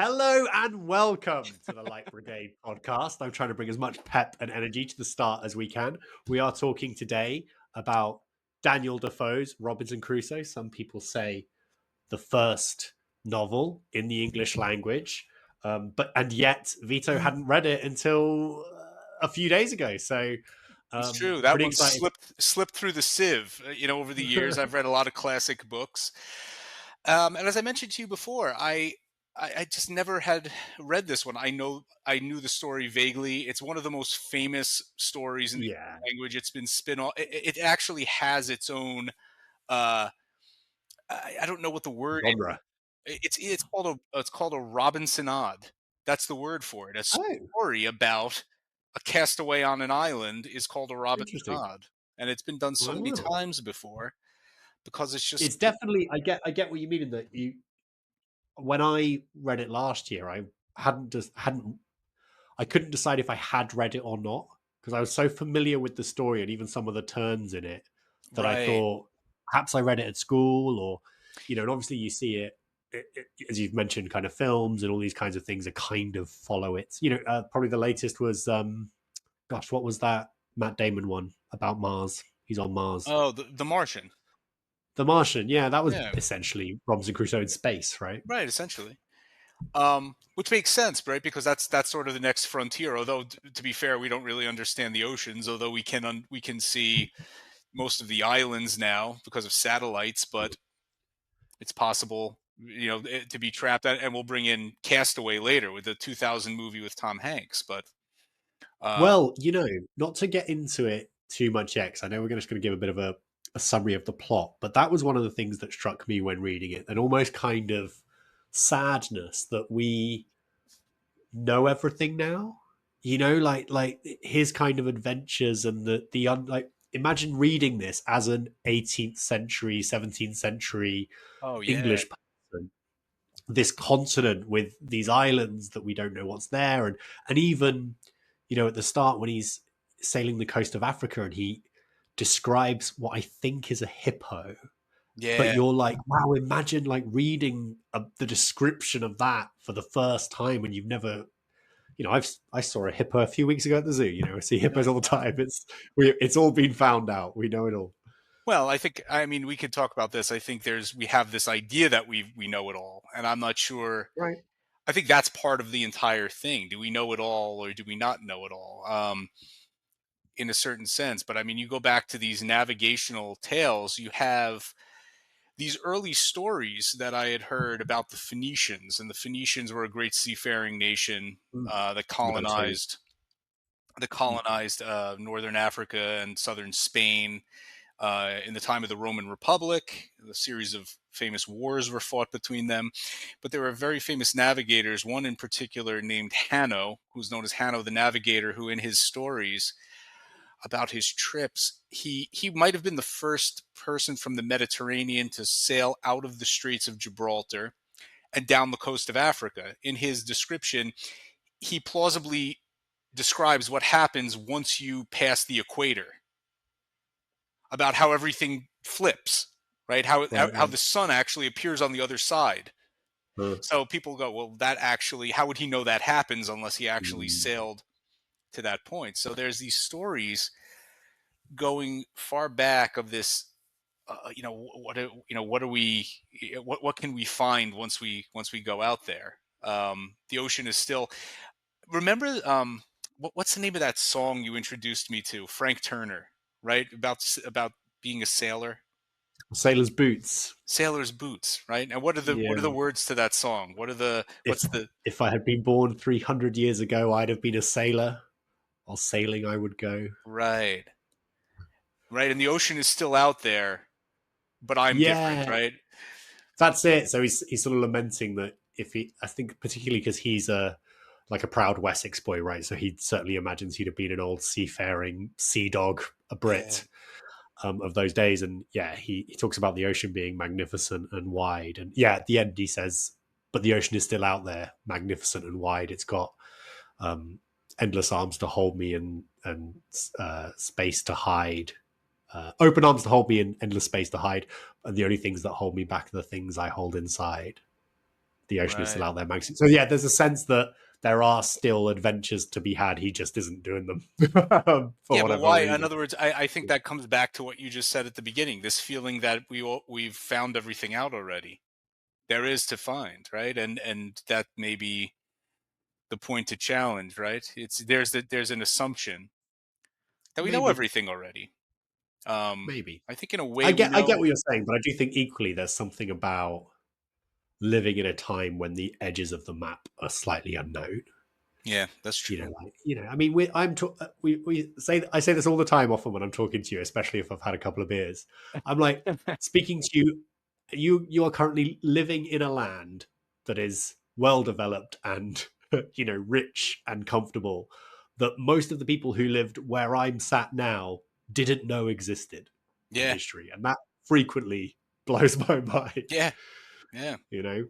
Hello and welcome to the Light Brigade podcast. I'm trying to bring as much pep and energy to the start as we can. We are talking today about Daniel Defoe's Robinson Crusoe. Some people say the first novel in the English language, and yet Vito hadn't read it until a few days ago. So It's true. That pretty one excited. slipped through the sieve. Over the years, I've read a lot of classic books, and as I mentioned to you before, I just never had read this one. I knew the story vaguely. It's one of the most famous stories in the Yeah, language. It's been spin off. It actually has its own. Uh, I don't know what the word. genre. It's called a Robinsonade. That's the word for it. A Oh, story about a castaway on an island is called a interesting. Robinsonade, and it's been done so many Wow. times before because it's It's just definitely I get what you mean in that you when I read it last year, I hadn't I couldn't decide if I had read it or not because I was so familiar with the story and even some of the turns in it that I right. thought perhaps I read it at school or and obviously you see it as you've mentioned, kind of films and all these kinds of things that kind of follow it. Probably the latest was gosh, what was that Matt Damon one about Mars? He's on Mars. Oh, the Martian. The Martian, yeah, that was Yeah, essentially Robinson Crusoe in space, right? right. Essentially, which makes sense, right? Because that's sort of the next frontier. Although, to be fair, we don't really understand the oceans. Although we can see most of the islands now because of satellites, but it's possible, to be trapped. And we'll bring in Castaway later with the 2000 movie with Tom Hanks. But uh, Well, not to get into it too much yet, 'cause I know we're just going to give a bit of a summary of the plot, but that was one of the things that struck me when reading it, an almost kind of sadness that we know everything now. Like his kind of adventures and like imagine reading this as an 18th century, 17th century oh yeah, English person, this continent with these islands that we don't know what's there, and even at the start when he's sailing the coast of Africa and he describes what I think is a hippo, but yeah, you're like, wow, imagine like reading the description of that for the first time when you've never. I saw a hippo a few weeks ago at the zoo. I see hippos all the time. It's all been found out. We know it all. well, I mean, we could talk about this. I think we have this idea that we know it all, and I'm not sure. Right. I think that's part of the entire thing. Do we know it all, or do we not know it all? In a certain sense, but I mean, you go back to these navigational tales. You have these early stories that I had heard about the Phoenicians, and the Phoenicians were a great seafaring nation Mm. that No, totally. colonized northern Africa and southern Spain in the time of the Roman Republic. A series of famous wars were fought between them, but there were very famous navigators. One in particular named Hanno, who's known as Hanno the Navigator, who in his stories about his trips, he might have been the first person from the Mediterranean to sail out of the Straits of Gibraltar and down the coast of Africa. In his description, he plausibly describes what happens once you pass the equator, about how everything flips, right? Right. How Right. the sun actually appears on the other side. Uh, So people go, well, that actually, how would he know that happens unless he actually mm. sailed to that point? So there's these stories going far back of this. What are we? What can we find once we go out there? The ocean is still. Remember, what's the name of that song you introduced me to? Frank Turner, right? About being a sailor. Sailor's boots. Sailor's boots, right? And what are the Yeah. words to that song? If What's the if I had been born 300 years ago, I'd have been a sailor. Or sailing, I would go. right, right? And the ocean is still out there, but I'm different, Yeah, right? that's it. So he's sort of lamenting that if he, I think particularly because he's a like a proud Wessex boy, right? So he certainly imagines he'd have been an old seafaring sea dog, a Yeah, Brit of those days. And yeah, he talks about the ocean being magnificent and wide. And yeah, at the end he says, "But the ocean is still out there, magnificent and wide. It's got um, endless arms to hold me and space to hide." Open arms to hold me and endless space to hide, and the only things that hold me back are the things I hold inside. the ocean is still Right. out there magazine. So yeah, there's a sense that there are still adventures to be had. He just isn't doing them for Yeah, but whatever why? In reason. other words, I think that comes back to what you just said at the beginning. This feeling that we've found everything out already. There is to find, right? And that may be the point to challenge, right? It's there's an assumption that we know Maybe, everything already. Um, maybe. I think in a I way we get I get know. what you're saying, but I do think equally there's something about living in a time when the edges of the map are slightly unknown. Yeah, that's true. I mean, we say I say this all the time. Often when I'm talking to you, especially if I've had a couple of beers, I'm like speaking to you. You are currently living in a land that is well developed and rich and comfortable. That most of the people who lived where I'm sat now didn't know existed in Yeah, history, and that frequently blows my mind. yeah, yeah. You know,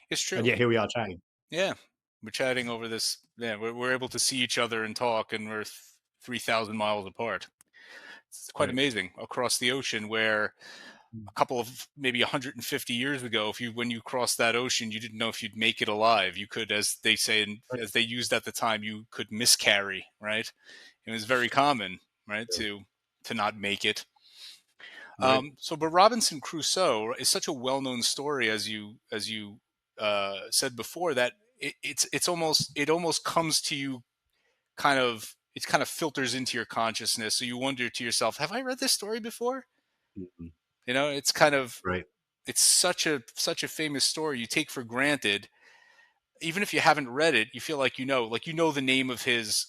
It's and true. yet here we are chatting. Yeah, we're chatting over this. Yeah, we're able to see each other and talk, and we're 3,000 miles apart. It's quite Right. amazing across the ocean where a couple of maybe 150 years ago, if you when you crossed that ocean, you didn't know if you'd make it alive. You could, as they say, and Right. as they used at the time, you could miscarry. Right? It was very common, right, to not make it. Right. But Robinson Crusoe is such a well-known story, as you said before, that it almost comes to you kind of it kind of filters into your consciousness. So you wonder to yourself, have I read this story before? Mhm. You know, it's kind of Right. it's such a famous story you take for granted. Even if you haven't read it, you feel like you know the name of his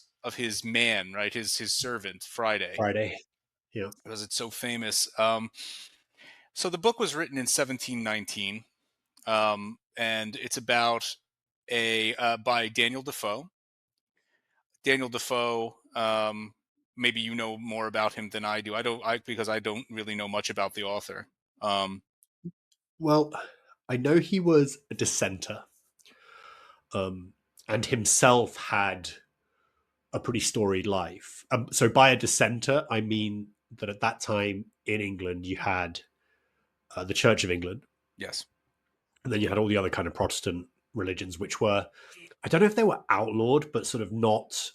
man, right? His servant Friday, Friday. Yeah. because it's so famous. So the book was written in 1719, and it's about a by Daniel Defoe. Daniel Defoe. Maybe you know more about him than I do. I don't. I because I don't really know much about the author. Um, Well, I know he was a dissenter, um, and himself had a pretty storied life. So by a dissenter, I mean that at that time in England, you had the Church of England, yes. and then you had all the other kind of Protestant religions, which were, I don't know if they were outlawed, but sort of not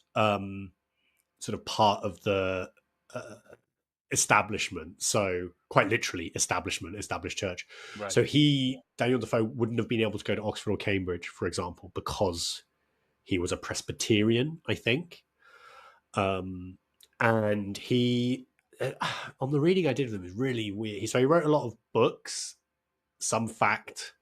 sort of part of the uh, establishment. So quite literally, establishment, established church. Right. So Daniel Defoe, wouldn't have been able to go to Oxford or Cambridge, for example, because he was a Presbyterian, I think. Um, and he, on the reading I did of him, is really weird. So he wrote a lot of books, some fact.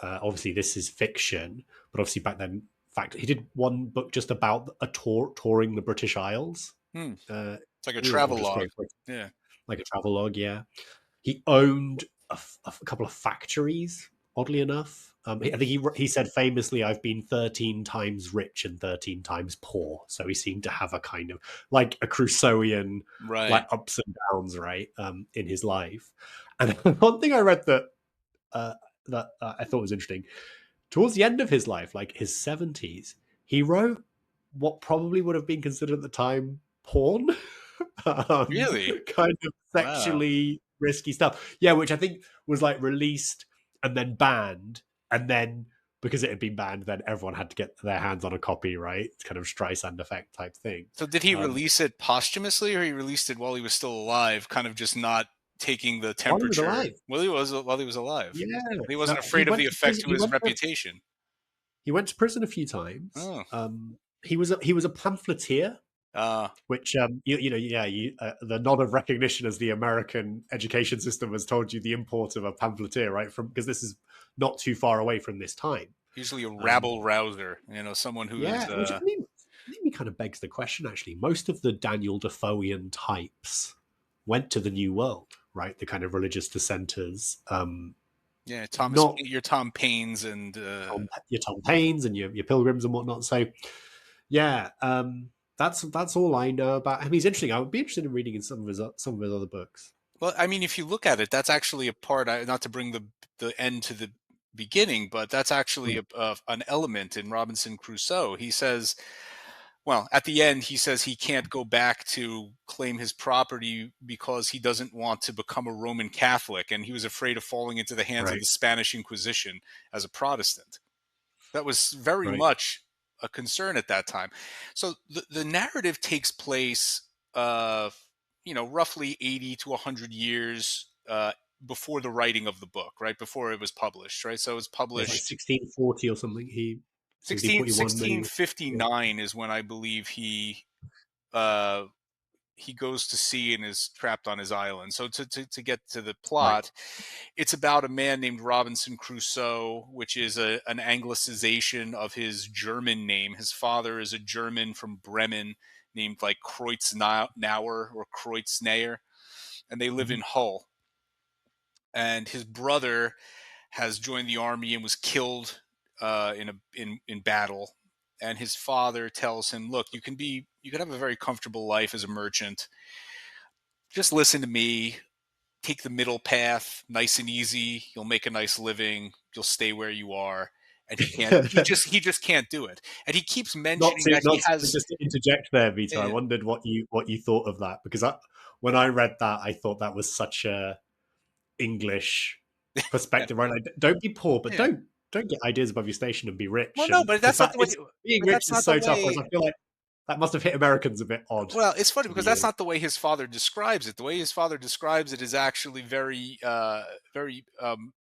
Obviously, this is fiction, but obviously back then, fact. He did one book just about a touring the British Isles. Hmm. Uh, It's like a or travel just log. Great Britain, Yeah. like a travel log. Yeah, he owned a couple of factories. Oddly enough, I think he said famously, "I've been 13 times rich and 13 times poor." So he seemed to have a kind of like a Crusoean, Right. like ups and downs, right, in his life. And one thing I read uh, that I thought was interesting, towards the end of his life, like his 70s, he wrote what probably would have been considered at the time porn, Really? kind of Wow. sexually risky stuff. Yeah, which I think was like released and then banned, and then because it had been banned, then everyone had to get their hands on a copy, right? It's kind of Streisand effect type thing. So did he Um, release it posthumously, or he released it while he was still alive, kind of just not taking the while he was temperature? alive, Well, he was while he was alive. yeah, He wasn't afraid of the effect to his reputation. he went to prison a few times. Oh. He was a pamphleteer, Uh, which yeah, the nod of recognition as the American education system has told you the import of a pamphleteer, right? From because this is not too far away from this time. usually a Um, rabble rouser, someone who is yeah, which I mean, maybe kind of begs the question. Actually, most of the Daniel Defoean types went to the New World, right? The kind of religious dissenters, yeah, not Your Tom Paines and Your Tom Paines and your Pilgrims and whatnot. So yeah, that's all I know about him. He's interesting. I would be interested in reading in some of his other books. well, I mean, if you look at it, that's actually a part. Not to bring the end to the beginning, but that's actually Mm. an element in Robinson Crusoe. He says Well, at the end, he says he can't go back to claim his property because he doesn't want to become a Roman Catholic, and he was afraid of falling into the hands of Right. the Spanish Inquisition as a Protestant. That was very Right. much a concern at that time. So the narrative takes place, uh, roughly 80 to 100 years before the writing of the book, right? Before it was published, right? So it was Yeah, it's like published 1640 or something. He 1641 maybe. Yeah. 1659 is when I believe uh, he goes to sea and is trapped on his island. So to get to the Right. plot, it's about a man named Robinson Crusoe, which is an anglicization of his German name. His father is a German from Bremen named like Kreuznauer or Kreuznaer, and they live Mhm. in Hull. And his brother has joined the army and was killed in battle. And his father tells him, "Look, you can have a very comfortable life as a merchant. Just listen to me. Take the middle path, nice and easy. You'll make a nice living. You'll stay where you are." And he can't. He just can't do it. And he keeps Not mentioning to that not he to has. just to interject there, Vito. I eh, wondered what you thought of that because when I read that, I thought that was such a English yeah, perspective, right? Like, don't be poor, but yeah. don't get ideas above your station and be Well, rich. no, And but because that's not that the way. it's being But rich that's is not the so tough. Whereas way. I feel like that must have hit Americans a bit odd Well, it's funny to because be. that's not the way his father describes it. The way his father describes it is actually very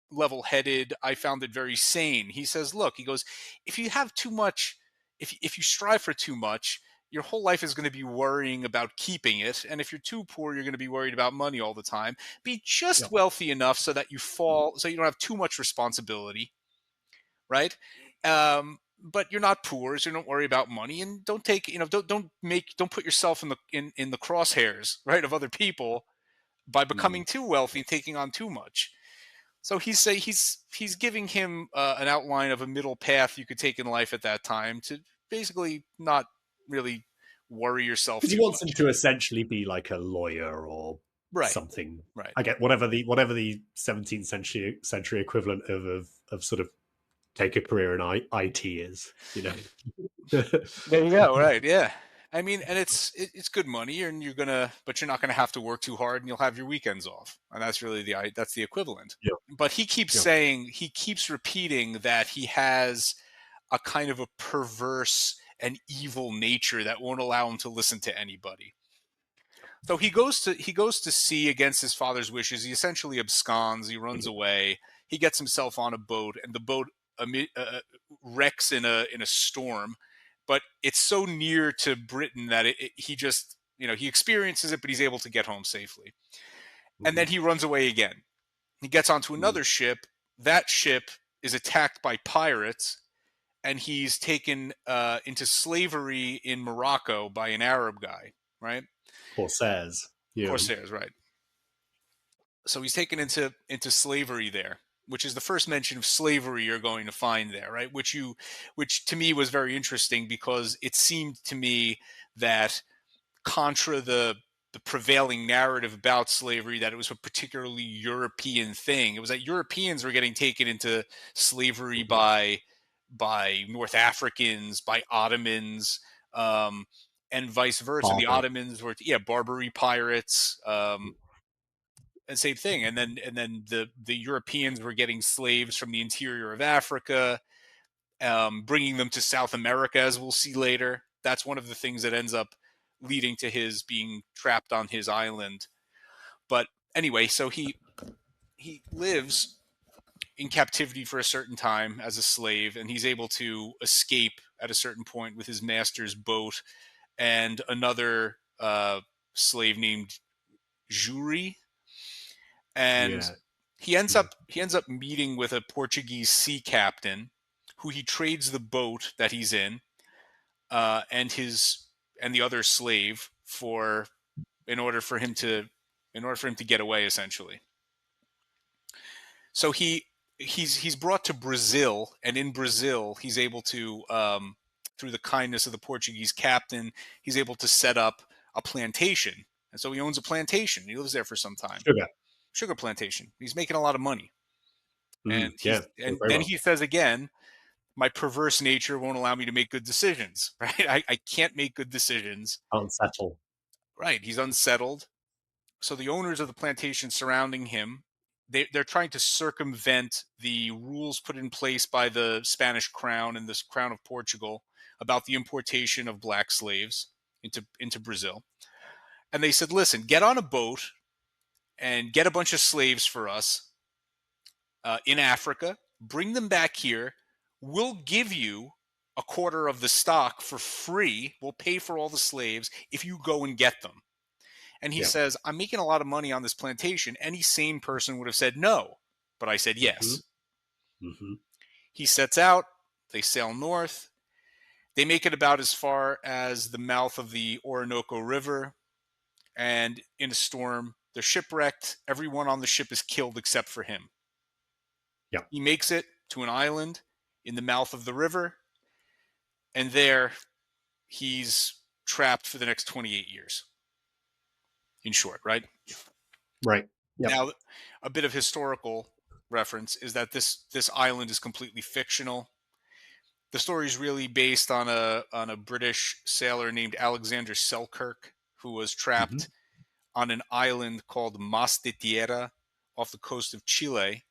level-headed. I found it very sane. He says, "Look," he goes, "if you have too much, if you strive for too much, your whole life is going to be worrying about keeping it, and if you're too poor, you're going to be worried about money all the time. Be Yeah. just wealthy enough so that so you don't have too much responsibility, right? But you're not poor, so don't worry about money, and don't take don't put yourself in the crosshairs, right, of other people by Mm. becoming too wealthy and taking on too much." So he's giving him an outline of a middle path you could take in life at that time to basically not really worry yourself Because he too wants him much. to essentially be like a lawyer or Right, something. right. I get whatever the 17th century equivalent of sort of take a career in IT is, you know. There you go. Right. Yeah. I mean, and it's good money, and but you're not gonna have to work too hard, and you'll have your weekends off, and that's really that's the equivalent. Yeah, But yeah. he keeps repeating that he has a kind of a perverse and evil nature that won't allow him to listen to anybody. So he goes to sea against his father's wishes. He essentially absconds. He runs away. He gets himself on a boat, and the boat wrecks in a storm. But it's so near to Britain that he just he experiences it, but he's able to get home safely. And Mhm. then he runs away again. He gets onto Mm. another ship. That ship is attacked by pirates, and he's taken into slavery in Morocco by an Arab guy. Right, Corsairs. Yeah. corsairs. Right. So he's taken into slavery there, which is the first mention of slavery you're going to find there, right? Which to me was very interesting because it seemed to me that contra the prevailing narrative about slavery, that it was a particularly European thing. It was that Europeans were getting taken into slavery Mhm. by North Africans, by Ottomans, um, and vice versa. The Barbary. Ottomans were, yeah, Barbary pirates, and same thing. And then the Europeans were getting slaves from the interior of Africa, bringing them to South America, as we'll see later. That's one of the things that ends up leading to his being trapped on his island. But anyway, so he lives in captivity for a certain time as a slave, and he's able to escape at a certain point with his master's boat and another slave named Juri, and Yeah. Yeah. he ends up meeting with a Portuguese sea captain who he trades the boat that he's in, and his and the other slave for in order for him to get away, essentially. So he's brought to Brazil, and in Brazil he's able to, through the kindness of the Portuguese captain, he's able to set up a plantation, and so he owns a plantation. He lives there for some time, Sugar. sugar plantation. He's making a lot of money. And Yeah. Doing and very then well. he says again, my perverse nature won't allow me to make good decisions, right? I can't make good decisions. Unsettle. Right. He's unsettled. So the owners of the plantation surrounding him, they're trying to circumvent the rules put in place by the Spanish crown and this crown of Portugal about the importation of black slaves into Brazil. And they said, listen, get on a boat and get a bunch of slaves for us in Africa, bring them back here. We'll give you a quarter of the stock for free. We'll pay for all the slaves if you go and get them. And he Yeah. says, I'm making a lot of money on this plantation. Any sane person would have said no, but I said Hmm. yes. Hmm. He sets out, they sail north. They make it about as far as the mouth of the Orinoco River. And in a storm, they're shipwrecked. Everyone on the ship is killed except for him. Yeah. He makes it to an island in the mouth of the river. And there he's trapped for the next 28 years, in short, right? Right. Yep. Now, a bit of historical reference is that this island is completely fictional. The story is really based on a British sailor named Alexander Selkirk who was Hmm. trapped on an island called Mas de Tierra off the coast of Chile,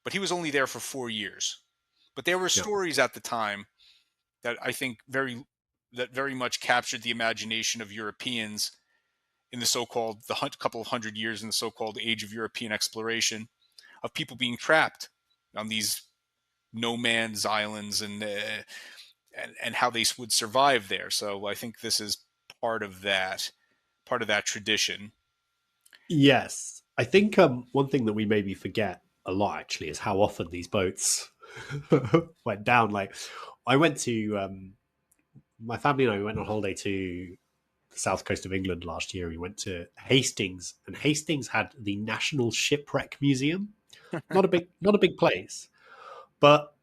but he was only there for 4 years. But there were Yeah. stories at the time that I think very much captured the imagination of Europeans in the so-called couple of hundred years in the so-called age of European exploration, of people being trapped on these no man's islands and how they would survive there. So I think this is part of that part of that tradition. Yes. I think one thing that we maybe forget a lot actually is how often these boats went down. Like, I went to my family and I went on holiday to the south coast of England last year. We went to Hastings, and Hastings had the National Shipwreck Museum. Not a big place, but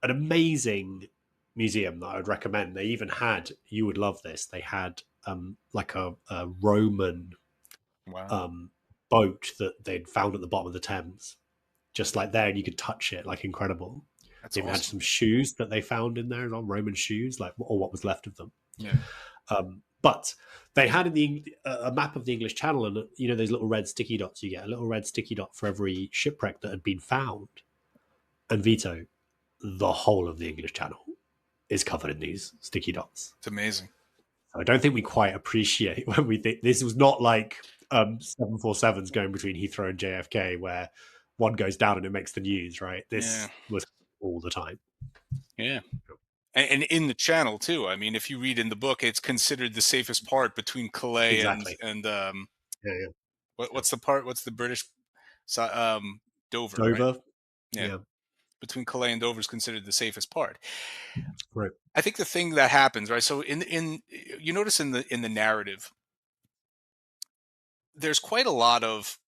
an amazing museum that I would recommend. They even had, you would love this. They had like a Roman Wow, um, boat that they'd found at the bottom of the Thames, just like there, and you could touch it, like incredible. that's They even had awesome. some shoes that they found in there, Roman shoes, like or what was left of them. Yeah, But they had in a map of the English Channel, and you know those little red sticky dots you get, a little red sticky dot for every shipwreck that had been found. And Vito, the whole of the English Channel is covered in these sticky dots. it's amazing. So I don't think we quite appreciate when we think this was not like 747s going between Heathrow and JFK, where one goes down and it makes the news, right? Yeah, This was all the time. yeah. And in the channel too. I mean, if you read in the book, it's considered the safest part between Calais Exactly. and Yeah, yeah, yeah. what's the part? What's the British Dover, right? Dover. Yeah, Yeah, between Calais and Dover is considered the safest part. right. I think the thing that happens, right? So in you notice in the narrative, there's quite a lot of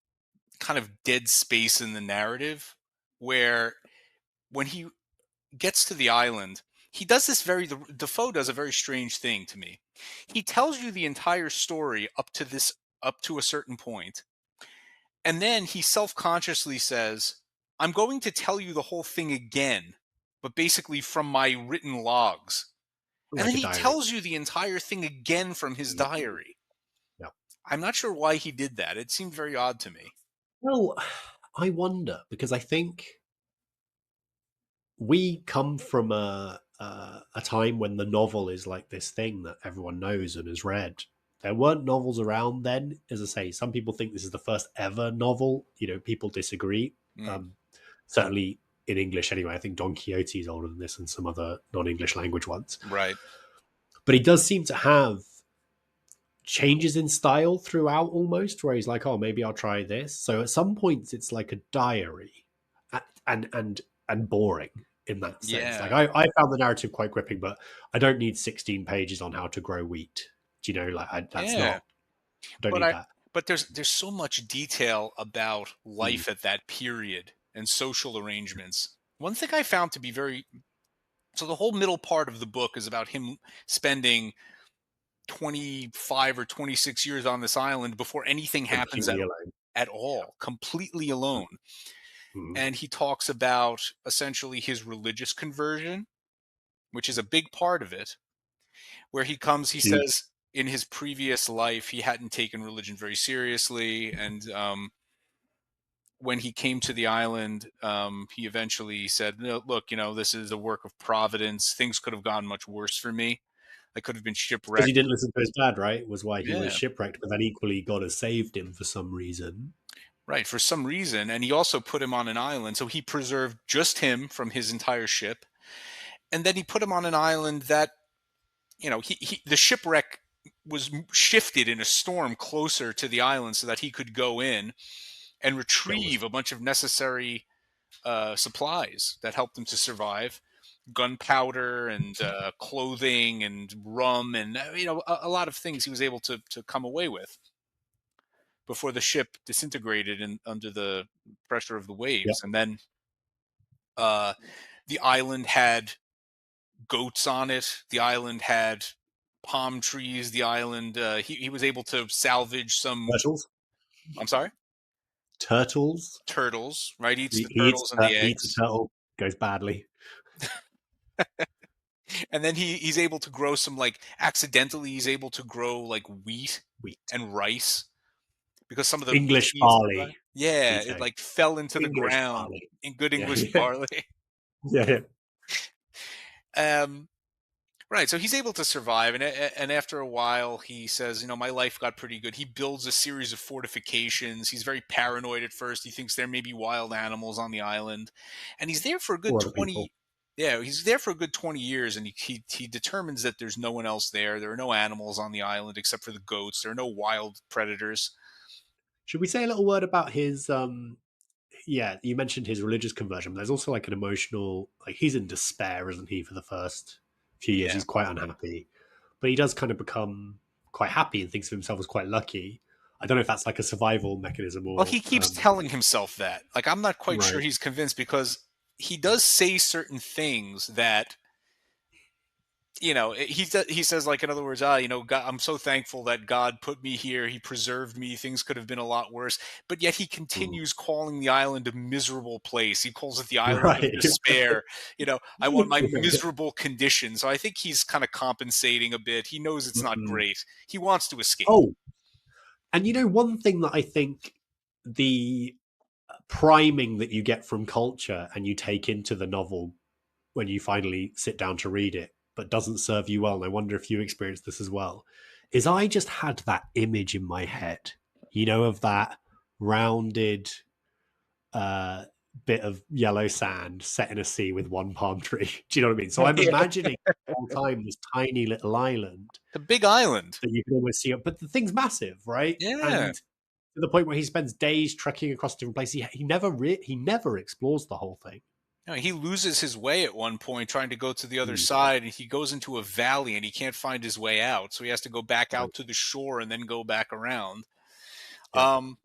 kind of dead space in the narrative where when he gets to the island, he does this Defoe does a very strange thing to me. He tells you the entire story up to a certain point, and then he self-consciously says, "I'm going to tell you the whole thing again, but basically from my written logs." And Like then a he diary. tells you the entire thing again from his Mm. diary. Yeah. I'm not sure why he did that. It seemed very odd to me. Well, I wonder because I think we come from a time when the novel is like this thing that everyone knows and has read. There weren't novels around then. As I say, some people think this is the first ever novel. You know, people disagree. Mm, Um, Certainly in English, anyway. I think Don Quixote is older than this, and some other non-English language ones. right. But he does seem to have changes in style throughout, almost, where he's like, "Oh, maybe I'll try this." So at some points, it's like a diary, and boring in that sense. Like Yeah. I found the narrative quite gripping, but I don't need 16 pages on how to grow wheat. Do you know? Like that's Yeah. not. I don't But need I that. but there's so much detail about Mm. life at that period and social arrangements. One thing I found to be very so the whole middle part of the book is about him spending 25 or 26 years on this island before anything happens Completely alone. at all, completely alone. Mm. And he talks about essentially his religious conversion. which is a big part of it, where he comes, he Huge. says in his previous life he hadn't taken religion very seriously, and when he came to the island, he eventually said, "No, look, this is a work of providence. Things could have gone much worse for me. I could have been Because he shipwrecked." didn't listen to his dad, right? Was why he was Yeah, shipwrecked. But then equally, God has saved him for some reason. right. For some reason, and he also put him on an island, so he preserved just him from his entire ship, and then he put him on an island that the shipwreck was shifted in a storm closer to the island so that he could go in and Get all this. retrieve a bunch of necessary supplies that helped him to survive, gunpowder and clothing and rum and a lot of things he was able to come away with before the ship disintegrated under the pressure of the Yeah. waves. And then uh, the island had goats on it. The island had palm trees. The island, he was able to salvage some. Turtles. I'm sorry, Turtles. turtles. Right, eats He, the he eats. turtles and the He eats a eggs, turtle. Goes badly. and then he's able to grow some, like, accidentally he's able to grow like wheat Wheat. and rice because some of the English seeds. barley. Yeah, He'd it say like fell into the English ground barley. in good Yeah. English Yeah. barley. Yeah. um, Right, so he's able to survive, and after a while, he says, "My life got pretty good." He builds a series of fortifications. He's very paranoid at first. He thinks there may be wild animals on the island, and he's there for a good Or other people. 20. Yeah, he's there for a good 20 years, and he determines that there's no one else there. There are no animals on the island except for the goats. There are no wild predators. Should we say a little word about his yeah, you mentioned his religious conversion, but there's also like an emotional, like he's in despair, isn't he, for the first few years? Yeah. He's quite unhappy, but he does kind of become quite happy and thinks of himself as quite lucky. I don't know if that's like a survival mechanism Well, or he keeps telling himself that. Like, I'm not quite sure right, he's convinced because he does say certain things that he says, like, in other words, God, I'm so thankful that God put me here. He preserved me. Things could have been a lot worse, but yet he mm, continues calling the island a miserable place. He calls it the island of right. despair. I want my miserable condition. So I think he's kind of compensating a bit. He knows it's not Mm. great. He wants to escape. Oh, and one thing that I think the priming that you get from culture and you take into the novel when you finally sit down to read it, but doesn't serve you well, and I wonder if you experienced this as well, is I just had that image in my head, of that rounded uh, bit of yellow sand set in a sea with one palm tree. Do you know what I mean? So I'm Yeah, imagining the whole time this tiny little island the big island. that you can almost see, but the thing's massive, right? Yeah. And to the point where he spends days trekking across different places. He never explores the whole thing. No, he loses his way at one point trying to go to the other Mm, side, and he goes into a valley and he can't find his way out. So he has to go back right. out to the shore and then go back around. Yeah. Um,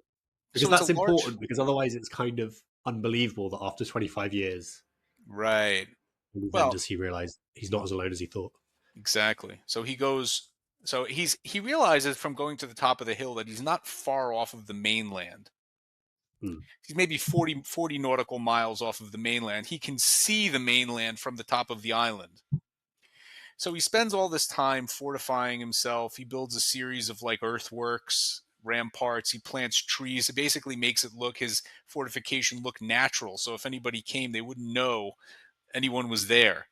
Because so it's a that's large. important, because otherwise it's kind of unbelievable that after 25 years, Right. only then Well, does he realize he's not as alone as he thought. exactly. So he goes. So he realizes from going to the top of the hill that he's not far off of the mainland. Mm. He's maybe 40 nautical miles off of the mainland. He can see the mainland from the top of the island. So he spends all this time fortifying himself. He builds a series of, like, earthworks, ramparts. He plants trees. It basically makes his fortification look natural. So if anybody came, they wouldn't know anyone was there.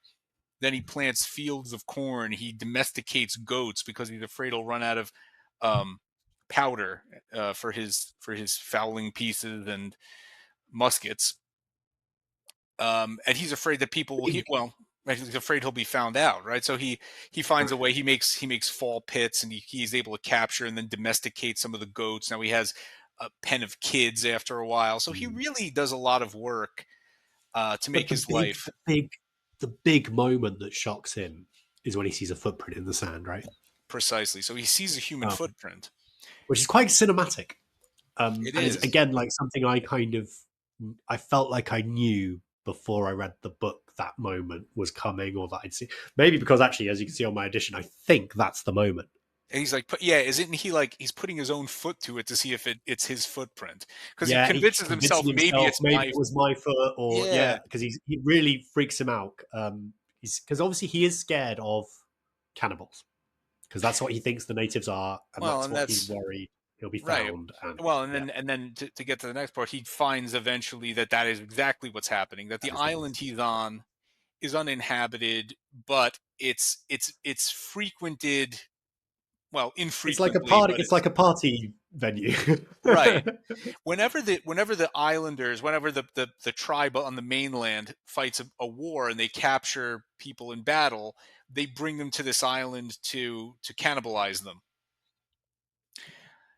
Then he plants fields of corn. He domesticates goats because he's afraid he'll run out of um, powder for his fowling pieces and muskets. And he's afraid that people will hear. Big, Well, he's afraid he'll be found out, right? So he finds a right. way. He makes fall pits, and he's able to capture and then domesticate some of the goats. Now he has a pen of kids after a while, so he Mm. really does a lot of work to But make his life. the big moment that shocks him is when he sees a footprint in the sand, right? Precisely. So he sees a human Um, footprint. which is quite cinematic. It And it's is. again like something I felt like I knew before I read the book that moment was coming, or that I'd see. Maybe because actually, as you can see on my edition, I think that's the moment. And he's like, yeah, isn't he, like, he's putting his own foot to it to see if it's his footprint? Because he Yeah, he's convinces convincing himself maybe himself it's maybe my. it was my foot, or Yeah. yeah, because he really freaks him out. He's because obviously he is scared of cannibals because that's what he thinks the natives are, and Well, that's and what he's that's worried he'll be right. found. And Well, yeah, and then to get to the next part, he finds eventually that that is exactly what's happening. That the that is the island case. he's on is uninhabited, but it's frequented, well, It's like a infrequently, party. but It's it's like a party venue. right. Whenever the islanders, whenever the tribe on the mainland fights a war and they capture people in battle, they bring them to this island to cannibalize them.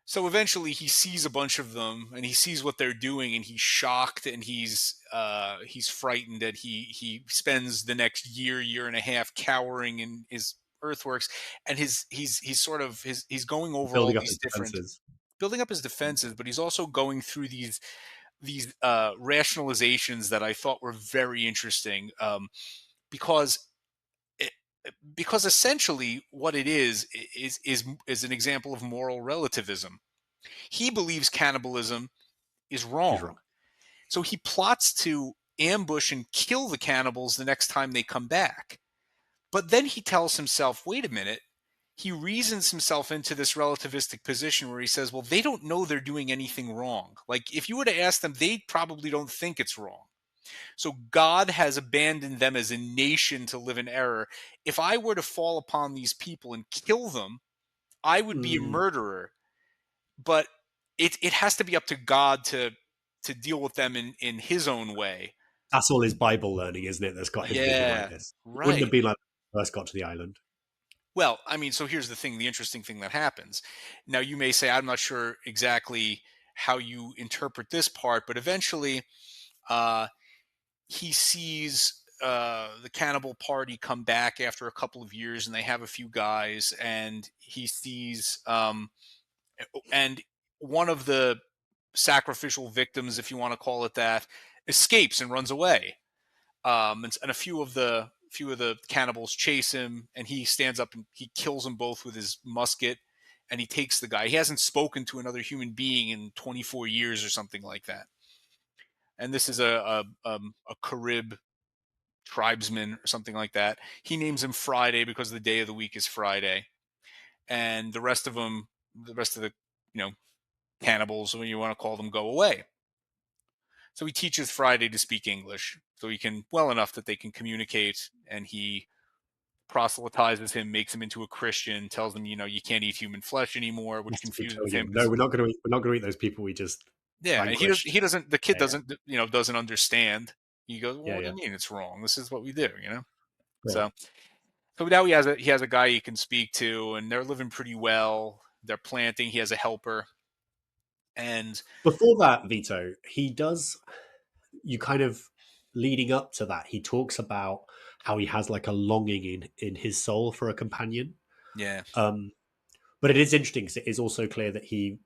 So eventually he sees a bunch of them and he sees what they're doing and he's shocked and he's frightened, and he spends the next year and a half cowering in his earthworks, and he's sort of he's going over all Building up these his different, defenses. building up his defenses, but he's also going through these rationalizations that I thought were very interesting, because it, because essentially what it is an example of moral relativism. He believes cannibalism is He's wrong. wrong. So he plots to ambush and kill the cannibals the next time they come back. But then he tells himself, wait a minute. He reasons himself into this relativistic position where he says, well, they don't know they're doing anything wrong. Like, if you were to ask them, they probably don't think it's wrong. So God has abandoned them as a nation to live in error. If I were to fall upon these people and kill them, I would be a Mm, murderer. But it has to be up to God to deal with them in His own way. that's all his Bible learning, isn't it? That's got him thinking like Yeah, this. It wouldn't have right. been like when he first got to the island. Well, I mean, so here's the thing, the interesting thing that happens. Now, you may say, I'm not sure exactly how you interpret this part, but eventually uh, he sees the cannibal party come back after a couple of years and they have a few guys, and he sees, and one of the sacrificial victims, if you want to call it that, escapes and runs away. And a few of the cannibals chase him, and he stands up and he kills them both with his musket, and he takes the guy. He hasn't spoken to another human being in 24 years or something like that. And this is a Carib tribesman or something like that. He names him Friday because the day of the week is Friday, and the rest of them, the rest of the you know cannibals, when you want to call them, go away. So he teaches Friday to speak English, so he can, well enough that they can communicate, and he proselytizes him, makes him into a Christian, tells him, you can't eat human flesh anymore, which Has to keep confuses telling him him, no, because, we're not going to eat those people we just yeah, and vanquished. he doesn't, the kid Yeah, doesn't understand. He goes, well, yeah, what do yeah, you mean it's wrong? This is what we do, yeah. So, so now he has a guy he can speak to, and they're living pretty well. They're planting. He has a helper, and Before that, Vito, he does. You kind of leading up to that, he talks about how he has like a longing in his soul for a companion. yeah, Um, but it is interesting because it is also clear that he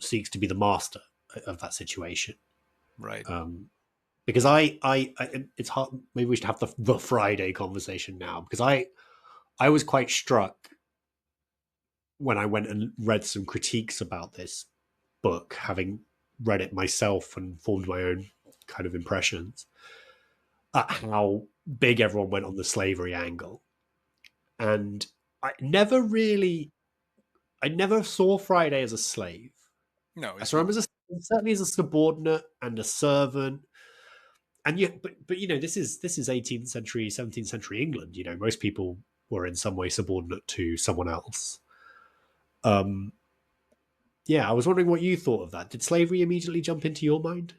seeks to be the master of that situation. right. Um, because it's hard. Maybe we should have the Friday conversation now because I was quite struck when I went and read some critiques about this book, having read it myself and formed my own kind of impressions, at how big everyone went on the slavery angle. And I never really, I never saw Friday as a slave. No, I he's saw him not. as certainly as a subordinate and a servant. And yet, but this is 18th century, 17th century England. Most people were in some way subordinate to someone else. Um, yeah, I was wondering what you thought of that. Did slavery immediately jump into your mind?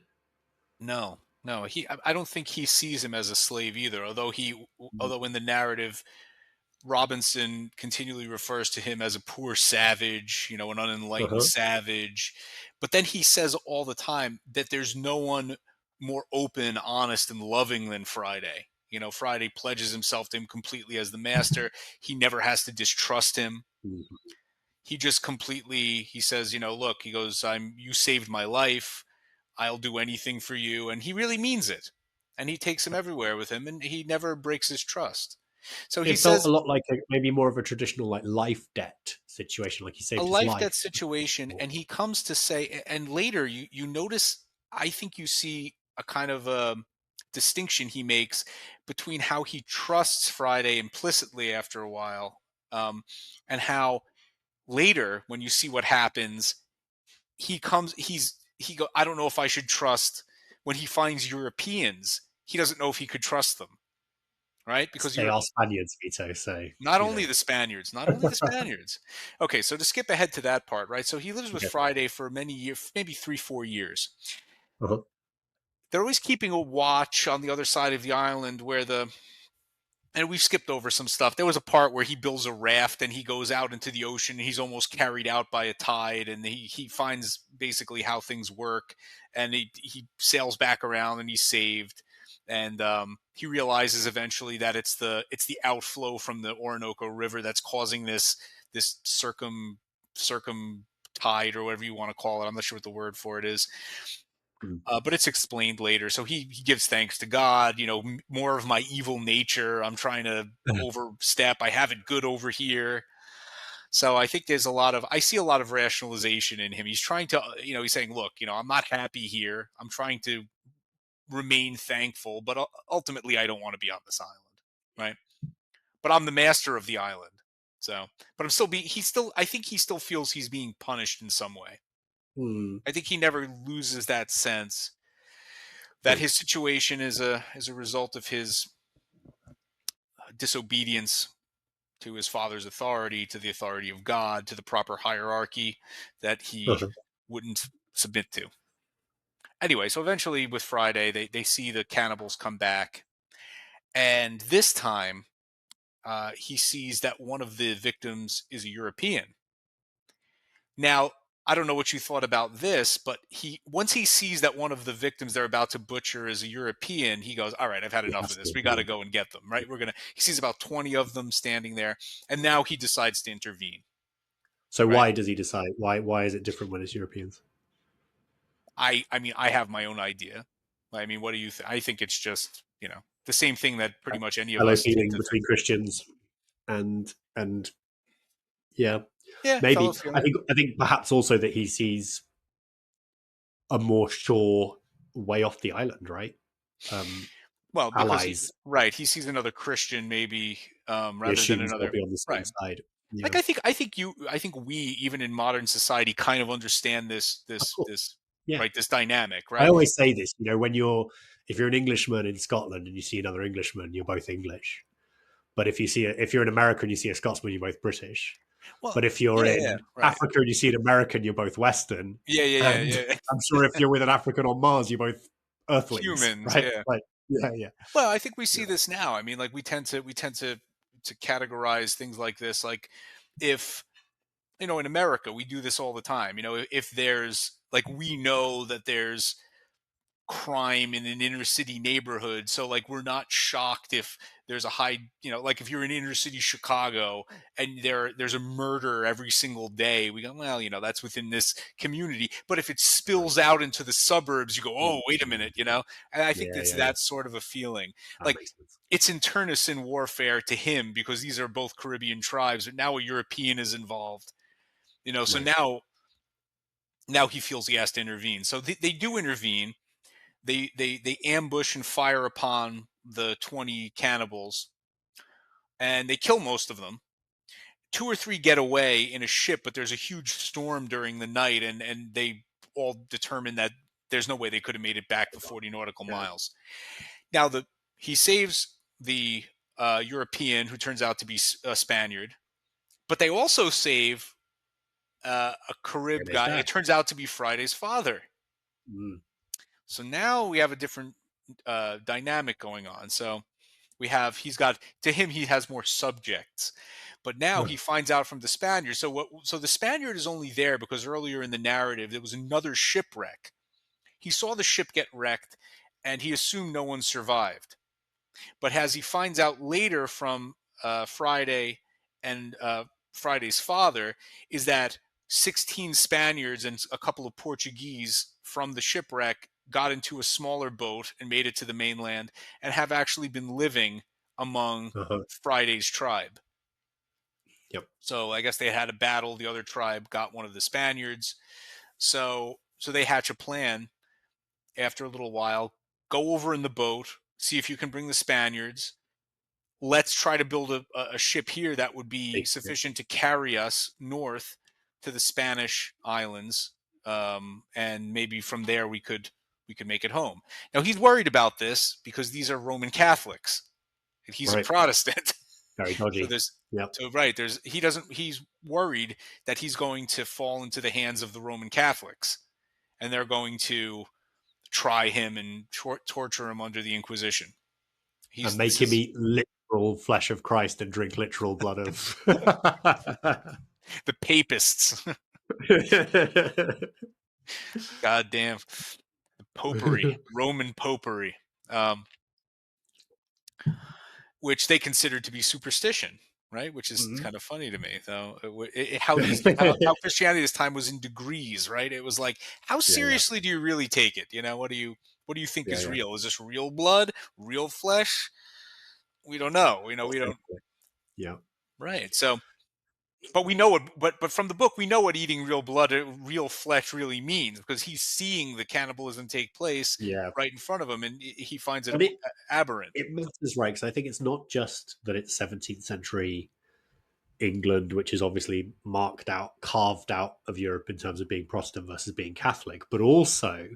No, no. I don't think he sees him as a slave either. Although in the narrative, Robinson continually refers to him as a poor savage, an unenlightened Uh-huh. savage. But then he says all the time that there's no one more open, honest, and loving than Friday. Friday pledges himself to him completely as the master. He never has to distrust him. Mhm. He just completely, he says, look, he goes, you saved my life. I'll do anything for you. And he really means it. And he takes him everywhere with him, and he never breaks his trust. So he It felt a says, lot like maybe more of a traditional like life debt situation, like he a saved his life debt life. situation, and he comes to say, and later you notice, I think you see a kind of a distinction he makes between how he trusts Friday implicitly after a while, um, and how later, when you see what happens, he go, I don't know if I should trust when he finds Europeans. He doesn't know if he could trust them, right? Because They you're are Spaniards, Vito. So not you only know. the Spaniards, not only the Spaniards. Okay, so to skip ahead to that part, right? So he lives with Okay. Friday for many years, maybe 3, 4 years. Uh-huh. They're always keeping a watch on the other side of the island where the and we've skipped over some stuff. There was a part where he builds a raft and he goes out into the ocean and he's almost carried out by a tide, and he finds basically how things work, and he sails back around and he's saved, and he realizes eventually that it's the outflow from the Orinoco River that's causing this circum tide, or whatever you want to call it. I'm not sure what the word for it is, Mm. but it's explained later. So he gives thanks to God. More of my evil nature. I'm trying to overstep. I have it good over here. So I think I see a lot of rationalization in him. He's trying to, he's saying, look, I'm not happy here. I'm trying to remain thankful, but ultimately I don't want to be on this island, right? But I'm the master of the island. So, but I think he still feels he's being punished in some way. Mm. I think he never loses that sense that No. his situation is a result of his disobedience to his father's authority, to the authority of God, to the proper hierarchy that he Uh-huh. wouldn't submit to. Anyway, so eventually with Friday, they see the cannibals come back, and this time he sees that one of the victims is a European. Now, I don't know what you thought about this, but he once he sees that one of the victims they're about to butcher is a European, he goes, "All right, I've had He enough of has this. to. We got Yeah. to go and get them." Right? He sees about 20 of them standing there, and now he decides to intervene. So Right? why does he decide? Why is it different when it's Europeans? I mean, I have my own idea. I mean, what do you think? I think it's just the same thing that pretty much any of Fellow us tend feeling to think. between Christians and yeah, Yeah, fellow maybe. I feeling. think I think perhaps also that he sees a more sure way off the island, right? Um, Well, because allies. he sees another Christian maybe, He rather than assumes they'll another. be on the same Right. side. Like Yeah, I think we, even in modern society, kind of understand this of this course. this Yeah, right this dynamic, I right? always say this. When if you're an Englishman in Scotland and you see another Englishman, you're both English. But if you're an American, you see a Scotsman, you're both British. Well, But if you're yeah, yeah, in right. Africa and you see an American, you're both Western. Yeah, yeah, And yeah, yeah. I'm sure if you're with an African on Mars, you're both Earthlings, Humans, right? yeah. Like, yeah, yeah, Well, I think we yeah. see this now. I mean, like we tend to categorize things like this. Like, if in America, we do this all the time. If there's like we know that there's crime in an inner city neighborhood, so like we're not shocked if there's a high, like if you're in inner city Chicago and there's a murder every single day, we go, well, that's within this community. But if it spills out into the suburbs, you go, oh, wait a minute. And I think Yeah, that's yeah, yeah. that sort of a feeling. That Like, makes sense. it's internecine warfare to him because these are both Caribbean tribes, but now a European is involved. So Right. now he feels he has to intervene. So they do intervene. They ambush and fire upon the 20 cannibals, and they kill most of them. Two or three get away in a ship, but there's a huge storm during the night, and they all determine that there's no way they could have made it back the 40 nautical Yeah. miles. Now he saves the European, who turns out to be a Spaniard, but they also save a Carib Friday's guy. dad. It turns out to be Friday's father. Mm. So now we have a different dynamic going on. So he's got, to him, he has more subjects, but now Huh. he finds out from the Spaniard. So the Spaniard is only there because earlier in the narrative there was another shipwreck. He saw the ship get wrecked, and he assumed no one survived. But as he finds out later from Friday and Friday's father, is that 16 Spaniards and a couple of Portuguese from the shipwreck got into a smaller boat and made it to the mainland, and have actually been living among Uh-huh. Friday's tribe. Yep. So I guess they had a battle. The other tribe got one of the Spaniards. So they hatch a plan after a little while, go over in the boat. see if you can bring the Spaniards. Let's try to build a ship here that would be Big ship. sufficient to carry us north to the Spanish islands, and maybe from there we could make it home. Now he's worried about this because these are Roman Catholics and he's a Right. Protestant. Very so dodgy. there's Yep. so right there's he doesn't he's worried that he's going to fall into the hands of the Roman Catholics and they're going to try him and torture him under the Inquisition. And He's make this him is eat literal flesh of Christ and drink literal blood of. the papists. God damn. Popery, Roman popery, um, which they considered to be superstition, right? Which is Mhm. kind of funny to me, though. How Christianity this time was in degrees, right? It was like, how Yeah, yeah, seriously do you really take it? What do you think yeah, is yeah. real? Is this real blood, real flesh? We don't know. We What's don't. the- Yeah, Right. So, but we know what. But from the book, we know what eating real blood, real flesh, really means because he's seeing the cannibalism take place yeah. right in front of him, and he finds it And aberrant. it matters, right? Because I think it's not just that it's 17th century England, which is obviously marked out, carved out of Europe in terms of being Protestant versus being Catholic, but also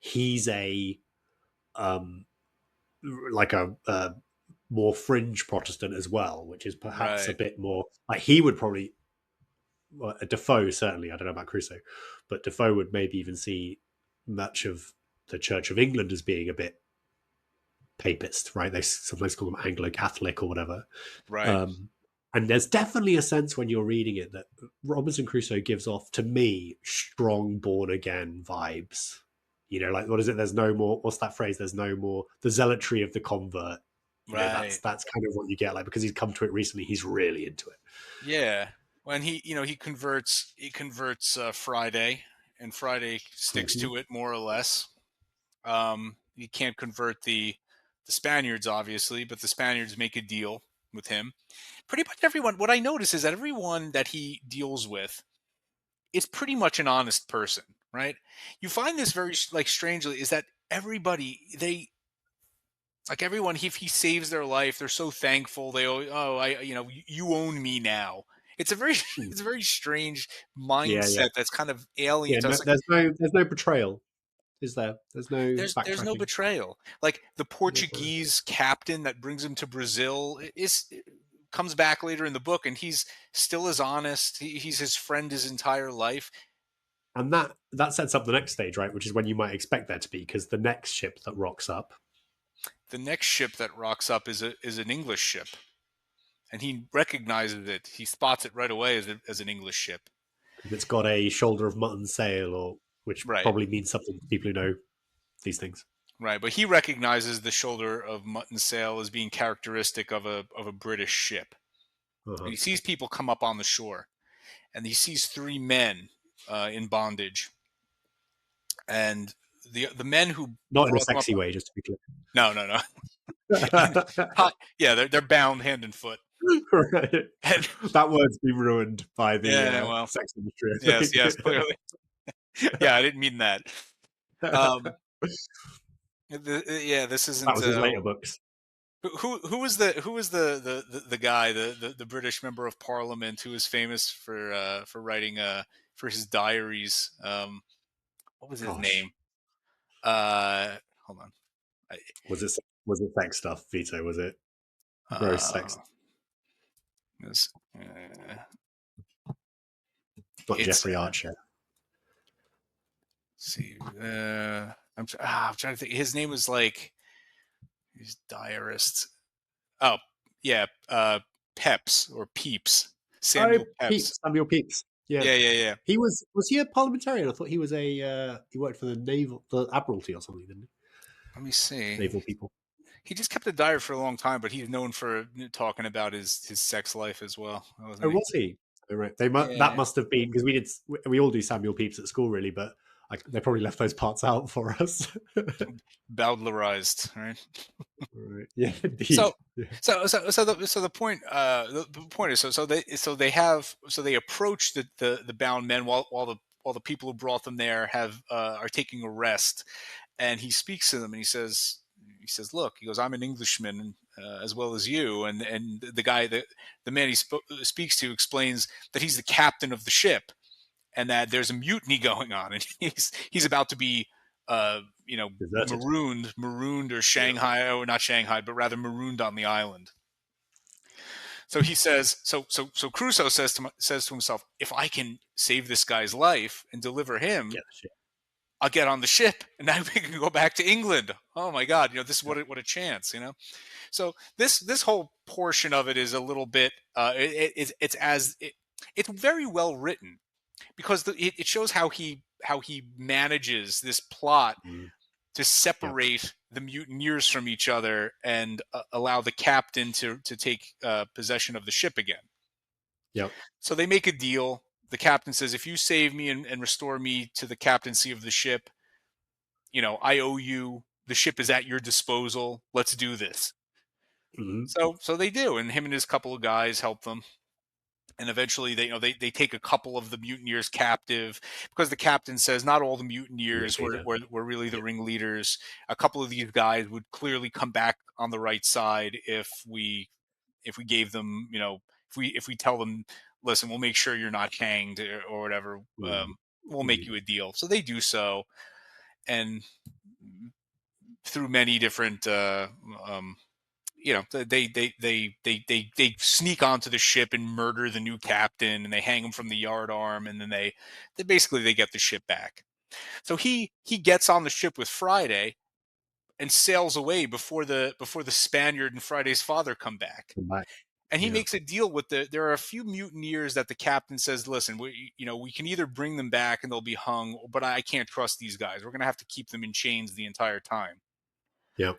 he's a um like a more fringe Protestant as well, which is perhaps a Right. bit more like he would probably well, Defoe certainly. I don't know about Crusoe, but Defoe would maybe even see much of the Church of England as being a bit papist, right? They sometimes call them Anglo Catholic or whatever. Right. Um, and there's definitely a sense when you're reading it that Robinson Crusoe gives off to me strong born again vibes. You know, like what is it? There's no more. What's that phrase? There's no more the zealotry of the convert. You know, that's Right. that's kind of what you get. Like because he's come to it recently, he's really into it. Yeah. When he converts Friday, and Friday sticks Mhm. to it more or less. He can't convert the Spaniards, obviously, but the Spaniards make a deal with him. Pretty much everyone. What I notice is that everyone that he deals with is pretty much an honest person, right? You find this very like strangely is that everybody they like everyone if he saves their life they're so thankful they oh I you own me now. It's a very Mm. it's a very strange Yeah, yeah, mindset that's kind of alien yeah. to No, us. Like there's no betrayal, is there? There's no there's no backtracking. betrayal. Like the No. Portuguese captain that brings him to Brazil is comes back later in the book and he's still as honest. He's his friend his entire life. And that sets up the next stage, right? Which is when you might expect there to be, because the next ship that rocks up, The next ship that rocks up is an English ship, and he recognizes it. He spots it right away as an English ship. if it's got a shoulder of mutton sail, or which Right. probably means something to people who know these things. Right, but he recognizes the shoulder of mutton sail as being characteristic of a British ship. And Uh-huh. he sees people come up on the shore, and he sees three men in bondage, and the men who Not in a brought them up. sexy way, just to be clear. No, no, no. Yeah, they're bound hand and foot, Right. and That word's been ruined by the yeah, well, sex industry, I yes, think. yes, clearly, yeah, I didn't mean that. Um, That yeah, this isn't. was his later books. Who was the guy the British member of Parliament who was famous for writing for his diaries? What was his Gosh, name? Uh, Hold on. I, was it was it sex stuff? Vito, was it gross uh, sex? it's, Not it's Jeffrey Archer. see. I'm trying to think. His name was like his diarist. Oh yeah, Peps or Peeps. Oh, Samuel Pepys. Pepys, Samuel Pepys. Yeah, Yeah, yeah, yeah. he was he a parliamentarian? I thought he was a he worked for the Admiralty or something, didn't Let me see. he? Naval people. He just kept a diary for a long time, but he's known for talking about his sex life as well, Oh, wasn't he? was he? Oh, right. That Yeah, must have been because we all do Samuel Pepys at school, really, but they probably left those parts out for us. bowdlerized, right? Right. Yeah, So, indeed. Yeah. the point the point is they approach the bound men while the people who brought them there have are taking a rest, and he speaks to them and he says he says, "Look," he goes, "I'm an Englishman as well as you." And the guy that the man he speaks to explains that he's the captain of the ship and that there's a mutiny going on, and he's about to be, Deserted. marooned or Yeah. Shanghai, or not Shanghai, but rather marooned on the island. So he says, so Crusoe says to himself, if I can save this guy's life and deliver him, Get the shit. I'll get on the ship, and now we can go back to England. Oh my God, this is Yeah. what a chance. So this whole portion of it is a little bit, it's very well written because it shows how he manages this plot Mm. to Yep. separate the mutineers from each other and allow the captain to take possession of the ship again. Yep. So they make a deal. The captain says, "If you save me and restore me to the captaincy of the ship, I owe you. The ship is at your disposal. Let's do this." Hmm. So they do, and him and his couple of guys help them. And eventually, they take a couple of the mutineers captive because the captain says not all the mutineers were, Ringleader. were really the Yeah. ringleaders. A couple of these guys would clearly come back on the right side if we gave them, if we tell them, listen, we'll make sure you're not hanged or whatever. Mm. We'll make Mm. you a deal. So they do so, and through many different um, they sneak onto the ship and murder the new captain, and they hang him from the yard arm, and then they basically they get the ship back. So he gets on the ship with Friday and sails away before the Spaniard and Friday's father come back. Come back. And he Yeah. makes a deal with there are a few mutineers that the captain says, listen, we can either bring them back and they'll be hung, but I can't trust these guys. We're going to have to keep them in chains the entire time. Yep.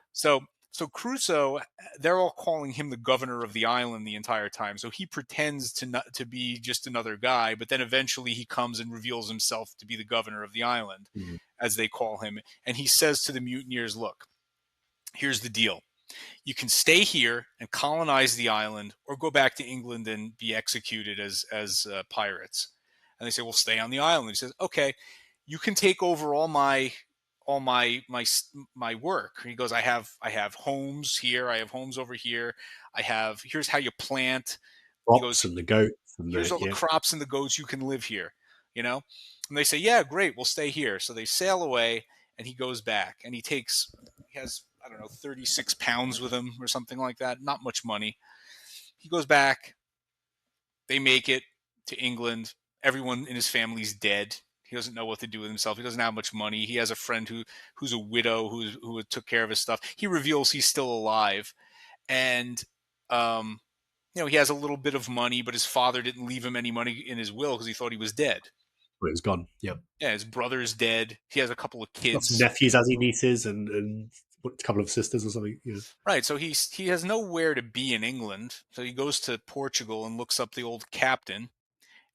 So Crusoe, they're all calling him the governor of the island the entire time. So he pretends to be just another guy, but then eventually he comes and reveals himself to be the governor of the island, Mm. as they call him. And he says to the mutineers, "Look, here's the deal. You can stay here and colonize the island, or go back to England and be executed as pirates." And they say, "We'll stay on the island." He says, "Okay, you can take over all my work." He goes, "I have homes here. I have homes over here. Here's how you plant." He Crops goes, and the goats and "Here's the all the yeah. crops and the goats. You can live here." You know, and they say, "Yeah, great. We'll stay here." So they sail away, and he goes back, and he has, I don't know, 36 pounds with him or something like that. Not much money. He goes back. They make it to England. Everyone in his family's dead. He doesn't know what to do with himself. He doesn't have much money. He has a friend who's a widow who took care of his stuff. He reveals he's still alive, and um, he has a little bit of money, but his father didn't leave him any money in his will because he thought he was dead. Well, it was gone. Yep. Yeah, his brother's dead. He has a couple of Got some kids. nephews, has he? Nieces and a couple of sisters or something. Yeah. Right, so he has nowhere to be in England, so he goes to Portugal and looks up the old captain.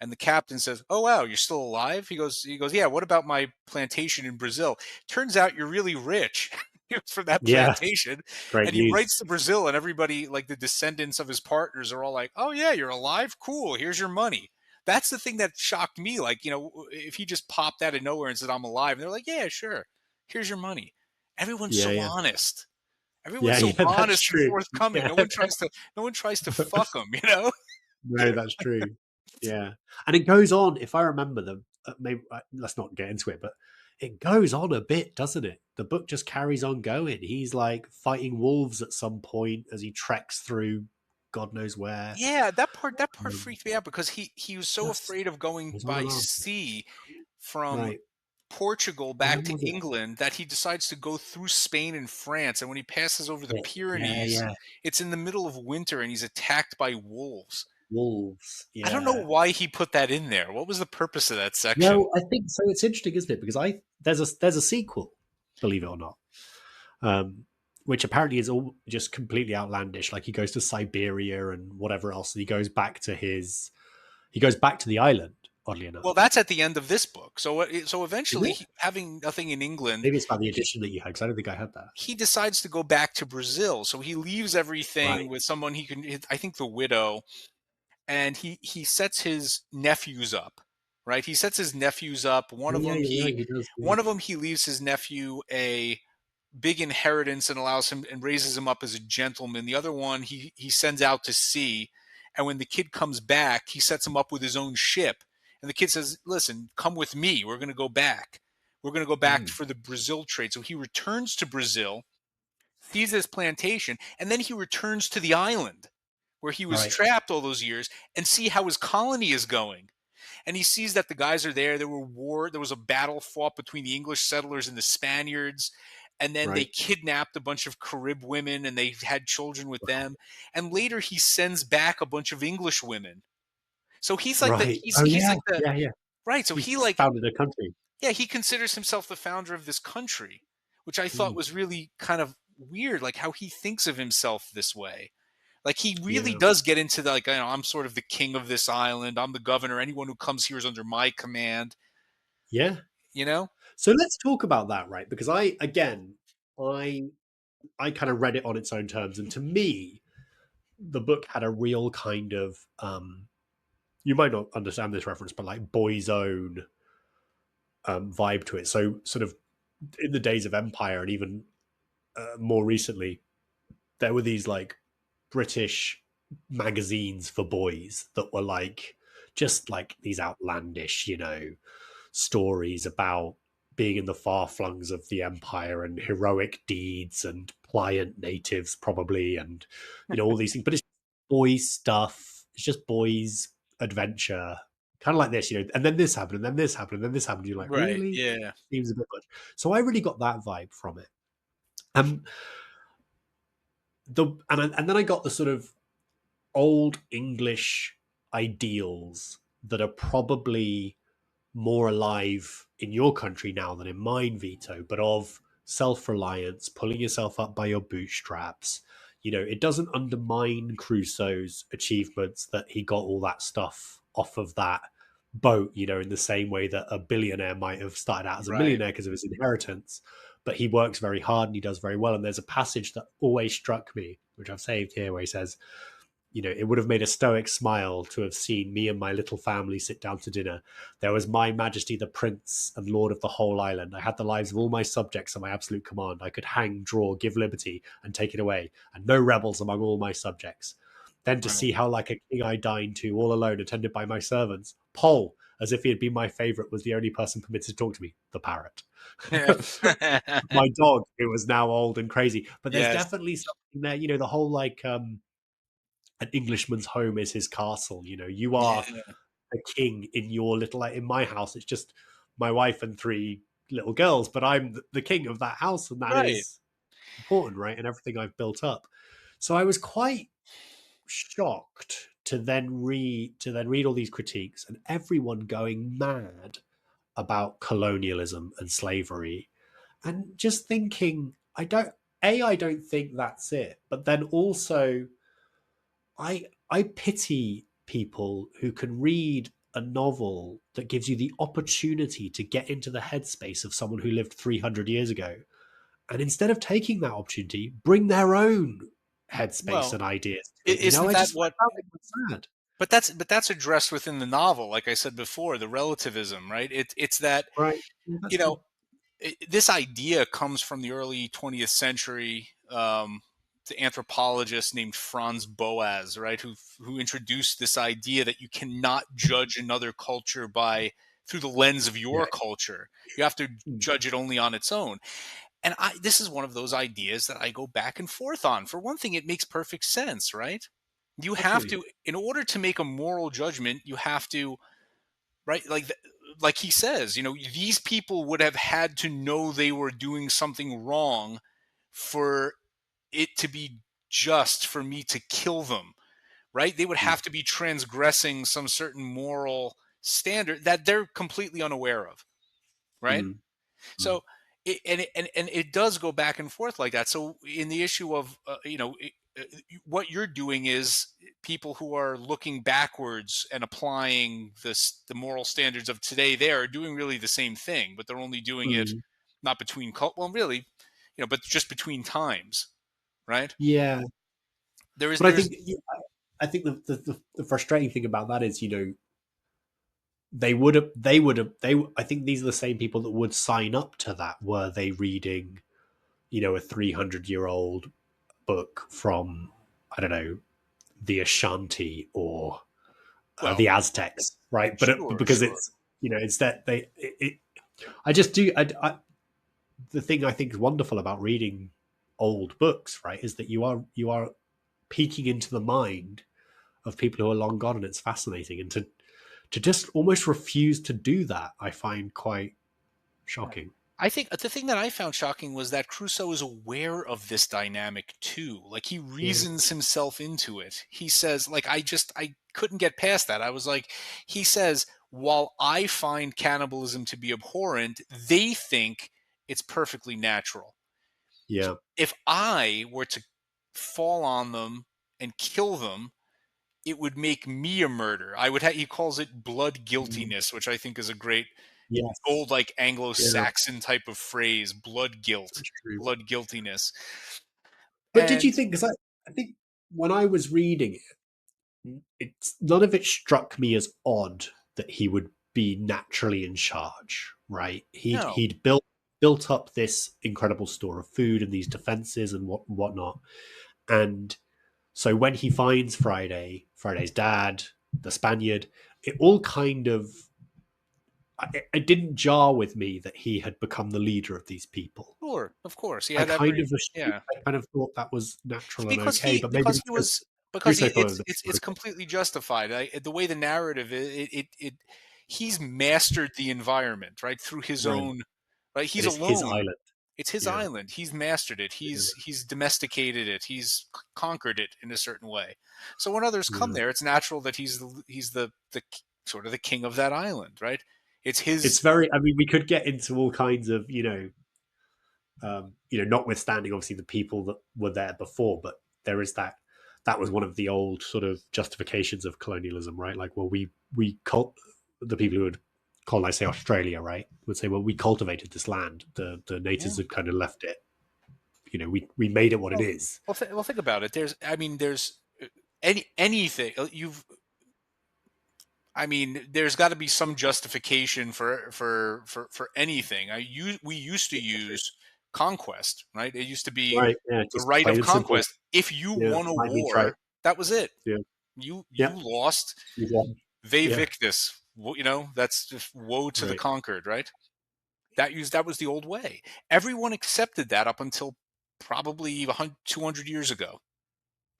And the captain says, "Oh wow, you're still alive?" He goes, "Yeah. What about my plantation in Brazil? Turns out you're really rich from that Yeah. plantation." Great And he news. writes to Brazil, and everybody, like the descendants of his partners, are all like, "Oh yeah, you're alive. Cool. Here's your money." That's the thing that shocked me. Like, if he just popped out of nowhere and said, "I'm alive," and they're like, "Yeah, sure. Here's your money." Everyone's Yeah. so Yeah. honest. Everyone's Yeah. so Yeah. That's honest and true. forthcoming. Yeah. No one tries to fuck them. No, that's true. Yeah, and it goes on. If I remember them, maybe let's not get into it, but it goes on a bit, doesn't it? The book just carries on going. He's like fighting wolves at some point as he treks through God knows where. Yeah, that part Um, freaked me out because he was so just afraid of going goes on by and on. sea from Right? Portugal back When to was it? England that he decides to go through Spain and France. And when he passes over the Yeah, Pyrenees, yeah. it's in the middle of winter and he's attacked by wolves. Wolves. I don't know Yeah. why he put that in there. What was the purpose of that section? Well, I think so. It's interesting, isn't it? Because there's a sequel, believe it or not, um, which apparently is all just completely outlandish. Like he goes to Siberia and whatever else, and he goes back to the island. Oddly Well, enough, that's at the end of this book. So is eventually, it? having nothing in England, Maybe it's about the he edition that you had because I don't think I had that. he decides to go back to Brazil. So he leaves everything Right? with someone he can, I think the widow, and he sets his nephews up. Right? He sets his nephews up. One Oh of yeah, them you're he right. He does. Yeah. one of them he leaves his nephew a big inheritance and allows him and raises him up as a gentleman. The other one he sends out to sea, and when the kid comes back, he sets him up with his own ship. And the kid says, "Listen, come with me. We're going to go back. We're going to go back Mm. for the Brazil trade." So he returns to Brazil, sees his plantation, and then he returns to the island where he was Right. trapped all those years and see how his colony is going. And he sees that the guys are there. There was a battle fought between the English settlers and the Spaniards. And then they Right. kidnapped a bunch of Carib women and they had children with them. And later he sends back a bunch of English women. So he's like the Right. Oh he's yeah. like the Yeah. Yeah. right. So he He's like founded a country. yeah, he considers himself the founder of this country, which I thought Mm. was really kind of weird, like how he thinks of himself this way. Like he really Yeah. does get into the, like, I'm sort of the king of this island. I'm the governor. Anyone who comes here is under my command. Yeah. You know? So let's talk about that, right? Because I I kind of read it on its own terms, and to me, the book had a real kind of you might not understand this reference, but like boy's own vibe to it. So sort of in the days of Empire, and even more recently, there were these like British magazines for boys that were like just like these outlandish, stories about being in the far flungs of the empire and heroic deeds and pliant natives probably, and all these things. But it's boys stuff. It's just boys adventure, kind of like this, and then this happened, and then this happened, and then this happened. You're like, Right. really? Yeah. Seems a bit much. So I really got that vibe from it. Um, and then I got the sort of old English ideals that are probably more alive in your country now than in mine, Vito, but of self reliance, pulling yourself up by your bootstraps. It doesn't undermine Crusoe's achievements that he got all that stuff off of that boat, in the same way that a billionaire might have started out as a Right. millionaire because of his inheritance. But he works very hard and he does very well. And there's a passage that always struck me, which I've saved here, where he says, it would have made a stoic smile to have seen me and my little family sit down to dinner. There was my majesty, the prince and lord of the whole island. I had the lives of all my subjects at my absolute command. I could hang, draw, give liberty, and take it away, and no rebels among all my subjects. Then to Right. see how like a king I dined to, all alone, attended by my servants. Poll, as if he had been my favourite, was the only person permitted to talk to me, the parrot. Yeah. My dog, who was now old and crazy. But there's Yes. definitely something there, the whole like an Englishman's home is his castle. You are Yeah. a king in your little, like in my house, it's just my wife and three little girls, but I'm the king of that house, and that Right. is important, right? And everything I've built up. So I was quite shocked to then read all these critiques and everyone going mad about colonialism and slavery, and just thinking, I don't think that's it, but then also I pity people who can read a novel that gives you the opportunity to get into the headspace of someone who lived 300 years ago, and instead of taking that opportunity, bring their own headspace Well, and ideas to it. isn't I that just what? found it quite sad. But that's addressed within the novel. Like I said before, the relativism, right? It's that Right. Yeah, that's you know true. this idea comes from the early 20th century. The anthropologist named Franz Boas, right, who introduced this idea that you cannot judge another culture by through the lens of Yeah. your culture. You have to Mm. judge it only on its own. And this is one of those ideas that I go back and forth on. For one thing, it makes perfect sense, right? You have Absolutely. to, in order to make a moral judgment, you have to, right? Like he says, these people would have had to know they were doing something wrong for it to be just for me to kill them, right? They would Mm. have to be transgressing some certain moral standard that they're completely unaware of, right? Mm. Mm. So, and it does go back and forth like that. So, in the issue of what you're doing is people who are looking backwards and applying the moral standards of today. They are doing really the same thing, but they're only doing it Mm. not between well, really, but just between times, right? Yeah, There is but I there's think yeah, I think the frustrating thing about that is, they would have I think these are the same people that would sign up to that, were they reading a 300-year-old book from, I don't know, the Ashanti or Well, the Aztecs, right? But sure, because sure. it's it's that I just do. The thing I think is wonderful about reading old books, right, is that you are peeking into the mind of people who are long gone, and it's fascinating. And to just almost refuse to do that, I find quite shocking. I think the thing that I found shocking was that Crusoe is aware of this dynamic too. Like he Yeah, reasons himself into it. He says, like, I couldn't get past that. I was like, he says, while I find cannibalism to be abhorrent, they think it's perfectly natural. yeah, If I were to fall on them and kill them, it would make me a murderer. He calls it blood mm, guiltiness, which I think is a great yes, old like yeah, Anglo-Saxon type of phrase, blood guilt, that's true. blood guiltiness. But did And you think? Because I think when I was reading it, it's none of it struck me as odd that he would be naturally in charge, right? no, He'd built up this incredible store of food and these defenses and whatnot, and so when he finds Friday's dad, the Spaniard, it all kind of it didn't jar with me that he had become the leader of these people. sure, of course, he I had kind every of assumed, yeah, I kind of thought that was natural and because okay, he but maybe because it's he because was because Crusoe he thought it was it's okay. completely justified. The way the narrative he's mastered the environment right through his Right. own right. It He's is his alone. island. It's his Yeah. island. He's mastered it. Yeah. He's domesticated it. He's conquered it in a certain way. So when others come Yeah. there, it's natural that he's the sort of the king of that island, right? It's It's his very. I mean, we could get into all kinds of notwithstanding obviously the people that were there before, but there is that. That was one of the old sort of justifications of colonialism, right? Like, well, we cult the people who would colonize, say, Australia, right, would say, well, we cultivated this land. The yeah. natives had kind of left it. We made it what it Well, is. well, think about it. There's anything you've. I mean, there's got to be some justification for anything. We used to use conquest, right? It used to be Right? Yeah, the just right plain of and simple. conquest. If you Yeah, won a fight me, try. war, that was it. Yeah, You yeah, lost. you won. Ve Yeah, victis. That's just woe to the right. conquered, right? That was the old way. Everyone accepted that up until probably 200 years ago.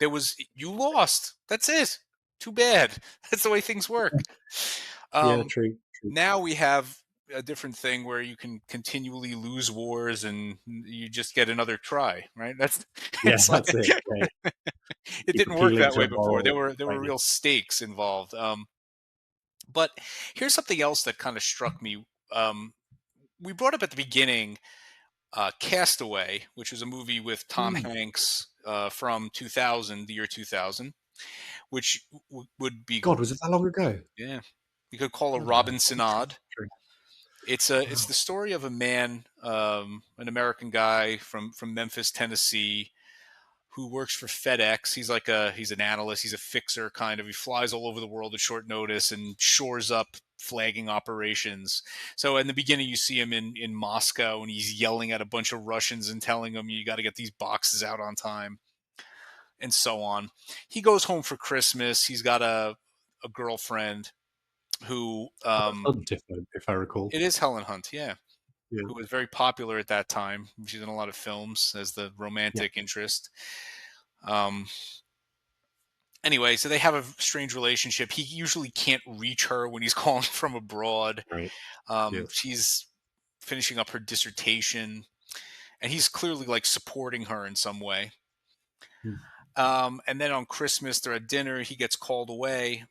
There was you lost. That's it. Too bad. That's the way things work. Yeah, Um, true, true. Now we have a different thing where you can continually lose wars and you just get another try, right? That's Yeah, it's like that's it. Yeah, it keep didn't work appealing that to way a before. moral There were right. real stakes involved. But here's something else that kind of struck me. We brought up at the beginning Castaway, which was a movie with Tom Mm. Hanks from 2000, the year 2000, which would be, God, was it that long ago? yeah, you could call a Bloody hell. Robinson That's true. odd. True. It's Wow. the story of a man, an American guy from Memphis, Tennessee, who works for FedEx. He's an analyst. He's a fixer kind of. He flies all over the world at short notice and shores up flagging operations. So in the beginning, you see him in Moscow, and he's yelling at a bunch of Russians and telling them you got to get these boxes out on time, and so on. He goes home for Christmas. He's got a girlfriend who Helen Hunt, if I recall. it is Helen Hunt, yeah, Yeah. who was very popular at that time. She's in a lot of films as the Yeah. romantic interest. Um, anyway, so they have a strange relationship. He usually can't reach her when he's calling from abroad. Right. Yeah. She's finishing up her dissertation, and he's clearly like supporting her in some way. Mm. And then on Christmas, they're at dinner. He gets called away.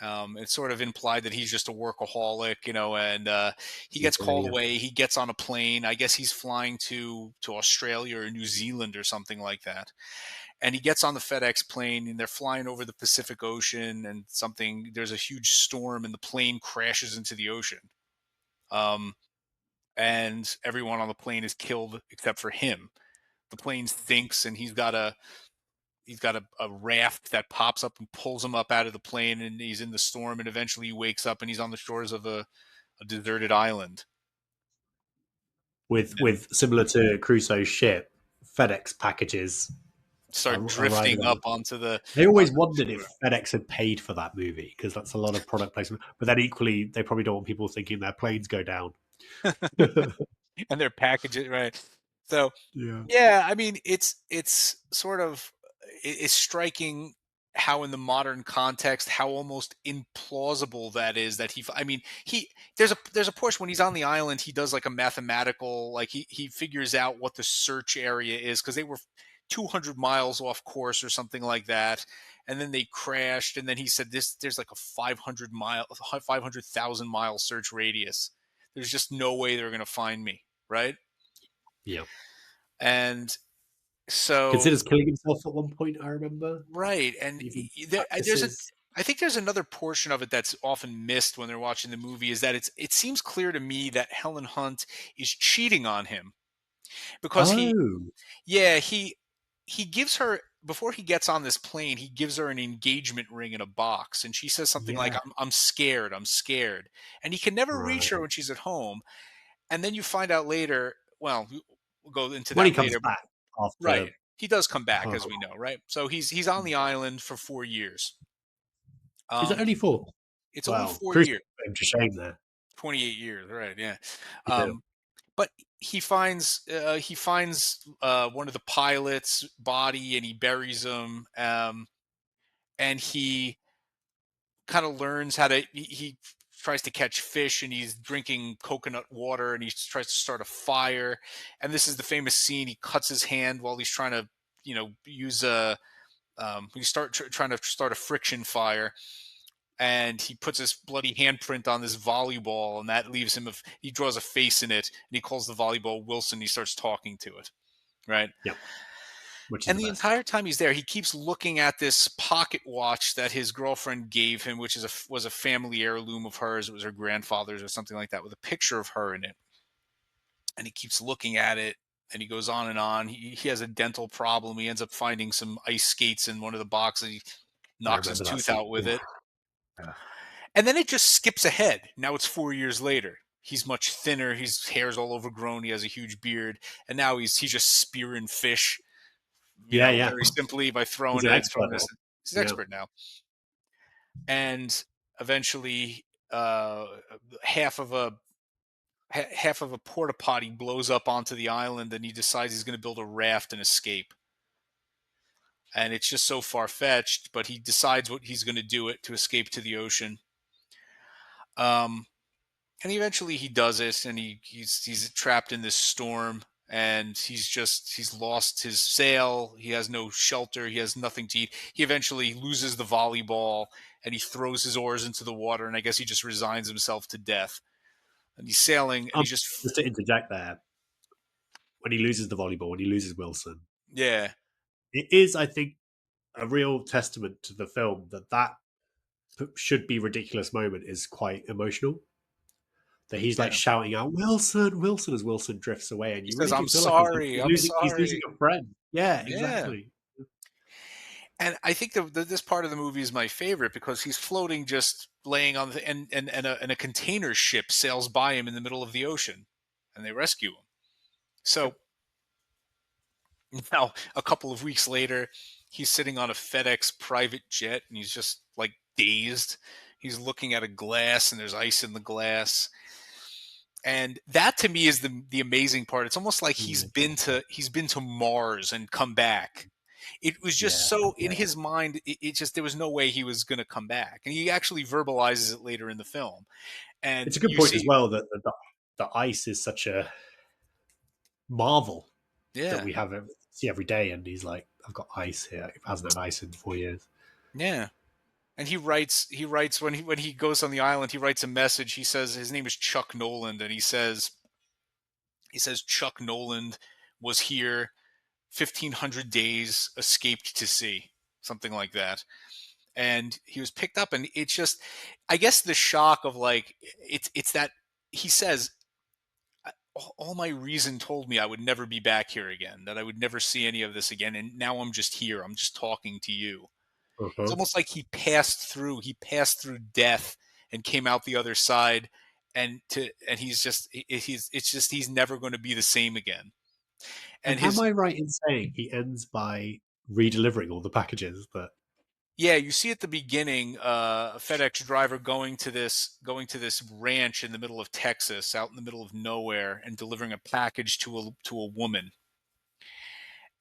It's sort of implied that he's just a workaholic, and he Yeah. gets called Yeah. away. He gets on a plane. I guess he's flying to Australia or New Zealand or something like that. And he gets on the FedEx plane, and they're flying over the Pacific Ocean, and there's a huge storm, and the plane crashes into the ocean. Um, and everyone on the plane is killed except for him. The plane sinks, and he's got a raft that pops up and pulls him up out of the plane, and he's in the storm, and eventually he wakes up and he's on the shores of a deserted island. With similar to Crusoe's ship. FedEx packages Start arriving drifting on up the. onto They always the wondered if shore. FedEx had paid for that movie because that's a lot of product placement. But then equally, they probably don't want people thinking their planes go down. And their packages, right? So Yeah, yeah, I mean, it's sort of it's striking how in the modern context how almost implausible that is that I mean, he there's a portion when he's on the island, he does like a mathematical, like he figures out what the search area is because they were 200 miles off course or something like that, and then they crashed, and then he said there's like a 500,000 mile search radius. There's just no way they're going to find me, right? yeah. And so Considers killing himself at one point. I remember right, and even there's a practices. I think there's another portion of it that's often missed when they're watching the movie is that it seems clear to me that Helen Hunt is cheating on him because Oh, yeah, he gives her before he gets on this plane, he gives her an engagement ring in a box and she says something like yeah, I'm scared, I'm scared. And he can never reach her right. when she's at home. And then you find out later, well, we'll go into When he that comes later. back Right. after He does come back, her, as we know, right? So he's on the island for 4 years. is it Um, only four? it's only Well, 4 years, Crusoe put him to shame there. 28 years, right? Yeah. Yeah, Um, but he finds one of the pilots' body and he buries him. And he kind of learns how to. He tries to catch fish and he's drinking coconut water and he tries to start a fire. And this is the famous scene. He cuts his hand while he's trying to, use a trying to start a friction fire, and he puts his bloody handprint on this volleyball, and that leaves him. He draws a face in it, and he calls the volleyball Wilson. He starts talking to it, right? yeah, which is And the the best. entire time he's there, he keeps looking at this pocket watch that his girlfriend gave him, which was a family heirloom of hers. It was her grandfather's or something like that, with a picture of her in it. And he keeps looking at it, and he goes on and on. He has a dental problem. He ends up finding some ice skates in one of the boxes. He I knocks his remember that tooth scene. out with it. Yeah. And then it just skips ahead. Now it's 4 years later. He's much thinner. His hair's all overgrown. He has a huge beard, and now he's just spearing fish. Yeah, yeah. Very simply by He's throwing an it, expert throwing this. now. He's an Yeah. expert now. And eventually, half of a half of a porta potty blows up onto the island, and he decides he's going to build a raft and escape. And it's just so far fetched, but he decides what he's going to do it to escape to the ocean. Um, and eventually he does it, and he's trapped in this storm, and he's lost his sail. He has no shelter. He has nothing to eat. He eventually loses the volleyball, and he throws his oars into the water, and I guess he just resigns himself to death. And he's sailing, and Um, he's just just to interject there, when he loses the volleyball, when he loses Wilson, yeah, it is, I think, a real testament to the film that should be ridiculous moment is quite emotional. That he's like yeah. shouting out Wilson, Wilson as Wilson drifts away, and He you says, really "I'm do feel like he's like sorry, I'm he's losing sorry." a friend. Yeah, Yeah. exactly. And I think this part of the movie is my favorite because he's floating, just laying on the and a container ship sails by him in the middle of the ocean, and they rescue him. Yep. So now, a couple of weeks later, he's sitting on a FedEx private jet, and he's just like dazed. He's looking at a glass, and there's ice in the glass. And that to me is the amazing part. It's almost like Yeah, he's been to Mars and come back. It was just yeah, so in yeah. his mind. It just there was no way he was going to come back, and he actually verbalizes it later in the film. It's And a good you point as see, well that the ice is such a marvel that yeah, we see every day, and he's like, "I've got ice here. It hasn't had ice in 4 years." yeah. And he writes when he goes on the island. He writes a message. He says his name is Chuck Noland, and he says Chuck Noland was here 1,500 days, escaped to sea, something like that. And he was picked up, and it's just, I guess the shock of like it's that he says all my reason told me I would never be back here again, that I would never see any of this again, and now I'm just here. I'm just talking to you. It's Uh-huh. almost like he passed through death and came out the other side, and he's just it's just he's never going to be the same again. And And am his I right in saying he ends by redelivering all the packages that? Yeah, you see at the beginning a FedEx driver going to this ranch in the middle of Texas, out in the middle of nowhere, and delivering a package to a woman.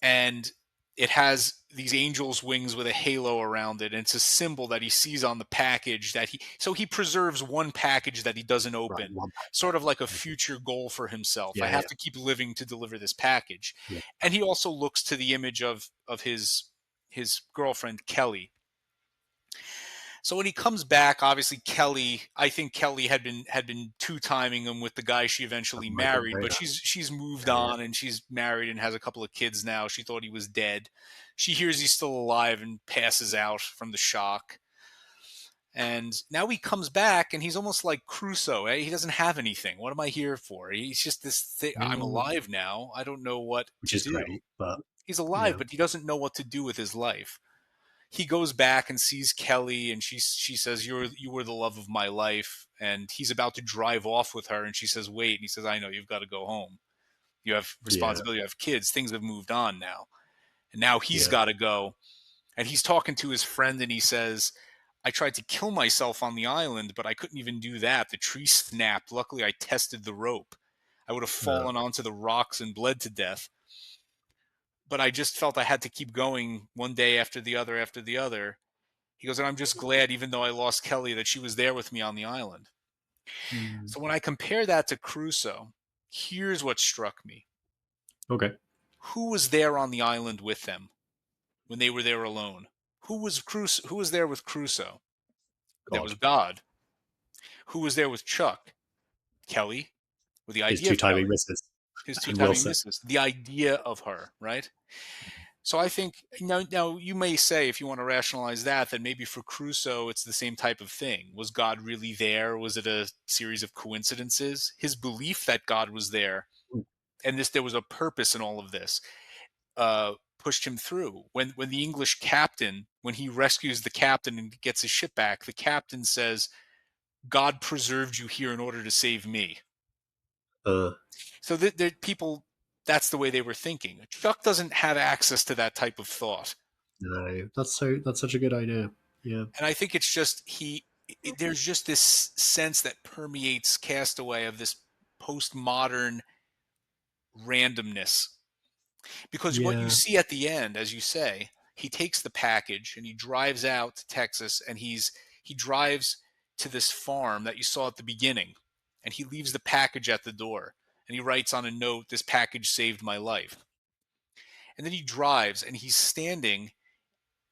And it has these angel's wings with a halo around it, and it's a symbol that he sees on the package that he preserves one package that he doesn't Right, open, one sort of like a package. future goal for himself. I Yeah, have yeah, to keep living to deliver this package. yeah. And he also looks to the image of his girlfriend Kelly. So when he comes back, obviously Kelly, I think Kelly had been two timing him with the guy she I eventually might married, say but that. she's moved Yeah, yeah, on and she's married and has a couple of kids now. She thought he was dead. She hears he's still alive and passes out from the shock. And now he comes back and he's almost like Crusoe. He doesn't have anything. What am I here for? He's just this thing. I'm yeah. alive now. I don't know what Which to is do. great, but He's alive, yeah, but he doesn't know what to do with his life. He goes back and sees Kelly, and she says, You were the love of my life." And he's about to drive off with her, and she says, "Wait." And he says, "I know, you've got to go home. You have yeah, responsibility. You have kids. Things have moved on now." And now he's yeah. got to go. And he's talking to his friend, and he says, "I tried to kill myself on the island, but I couldn't even do that. The tree snapped. Luckily, I tested the rope. I would have Uh, fallen onto the rocks and bled to death. But I just felt I had to keep going one day after the other after the other." He goes, "And I'm just glad, even though I lost Kelly, that she was there with me on the island." mm, So when I compare that to Crusoe, here's what struck me. okay, Who was there on the island with them when they were there alone? Who was there with Crusoe? There was God, God. Who was there with Chuck? Kelly, with the his idea two of timing Kelly, misses his and two-timing Wilson. missus, the idea of her, right? So I think now you may say, if you want to rationalize that, then maybe for Crusoe it's the same type of thing. Was God really there? Was it a series of coincidences? His belief that God was there and there was a purpose in all of this pushed him through. When the English captain, when he rescues the captain and gets his ship back, the captain says, "God preserved you here in order to save me." Uh, So people, that's the way they were thinking. Chuck doesn't have access to that type of thought. no, that's such a good idea. Yeah, And I think it's just there's just this sense that permeates Castaway of this postmodern randomness. Because what you yeah, see at the end, as you say, he takes the package and he drives out to Texas, and he drives to this farm that you saw at the beginning, and he leaves the package at the door, and he writes on a note, "This package saved my life." And then he drives and he's standing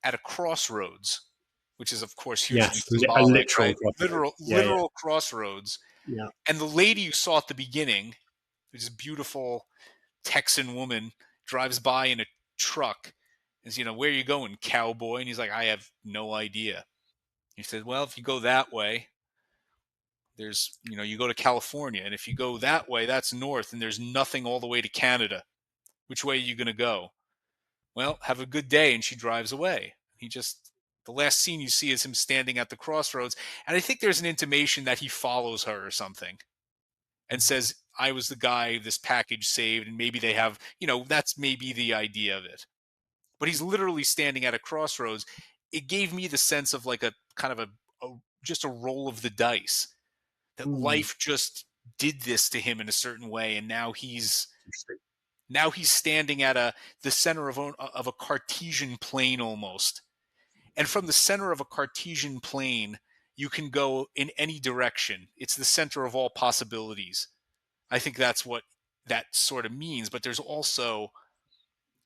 at a crossroads, which is of course hugely yes, a symbolic, literal right? crossroad. Yeah, yeah, Literal crossroads. yeah. And the lady you saw at the beginning, this beautiful Texan woman, drives by in a truck and says, "Where are you going, cowboy?" And he's like, "I have no idea." He said, "Well, if you go that way, you go to California. And if you go that way, that's north, and there's nothing all the way to Canada. Which way are you going to go?" "Well, have a good day." And she drives away. The last scene you see is him standing at the crossroads. And I think there's an intimation that he follows her or something and says, "I was the guy this package saved." And maybe they have, that's maybe the idea of it. But he's literally standing at a crossroads. It gave me the sense of like a kind of just a roll of the dice, that Mm, life just did this to him in a certain way. And interesting. now he's standing at the center of a Cartesian plane almost. And from the center of a Cartesian plane, you can go in any direction. It's the center of all possibilities. I think that's what that sort of means. But there's also,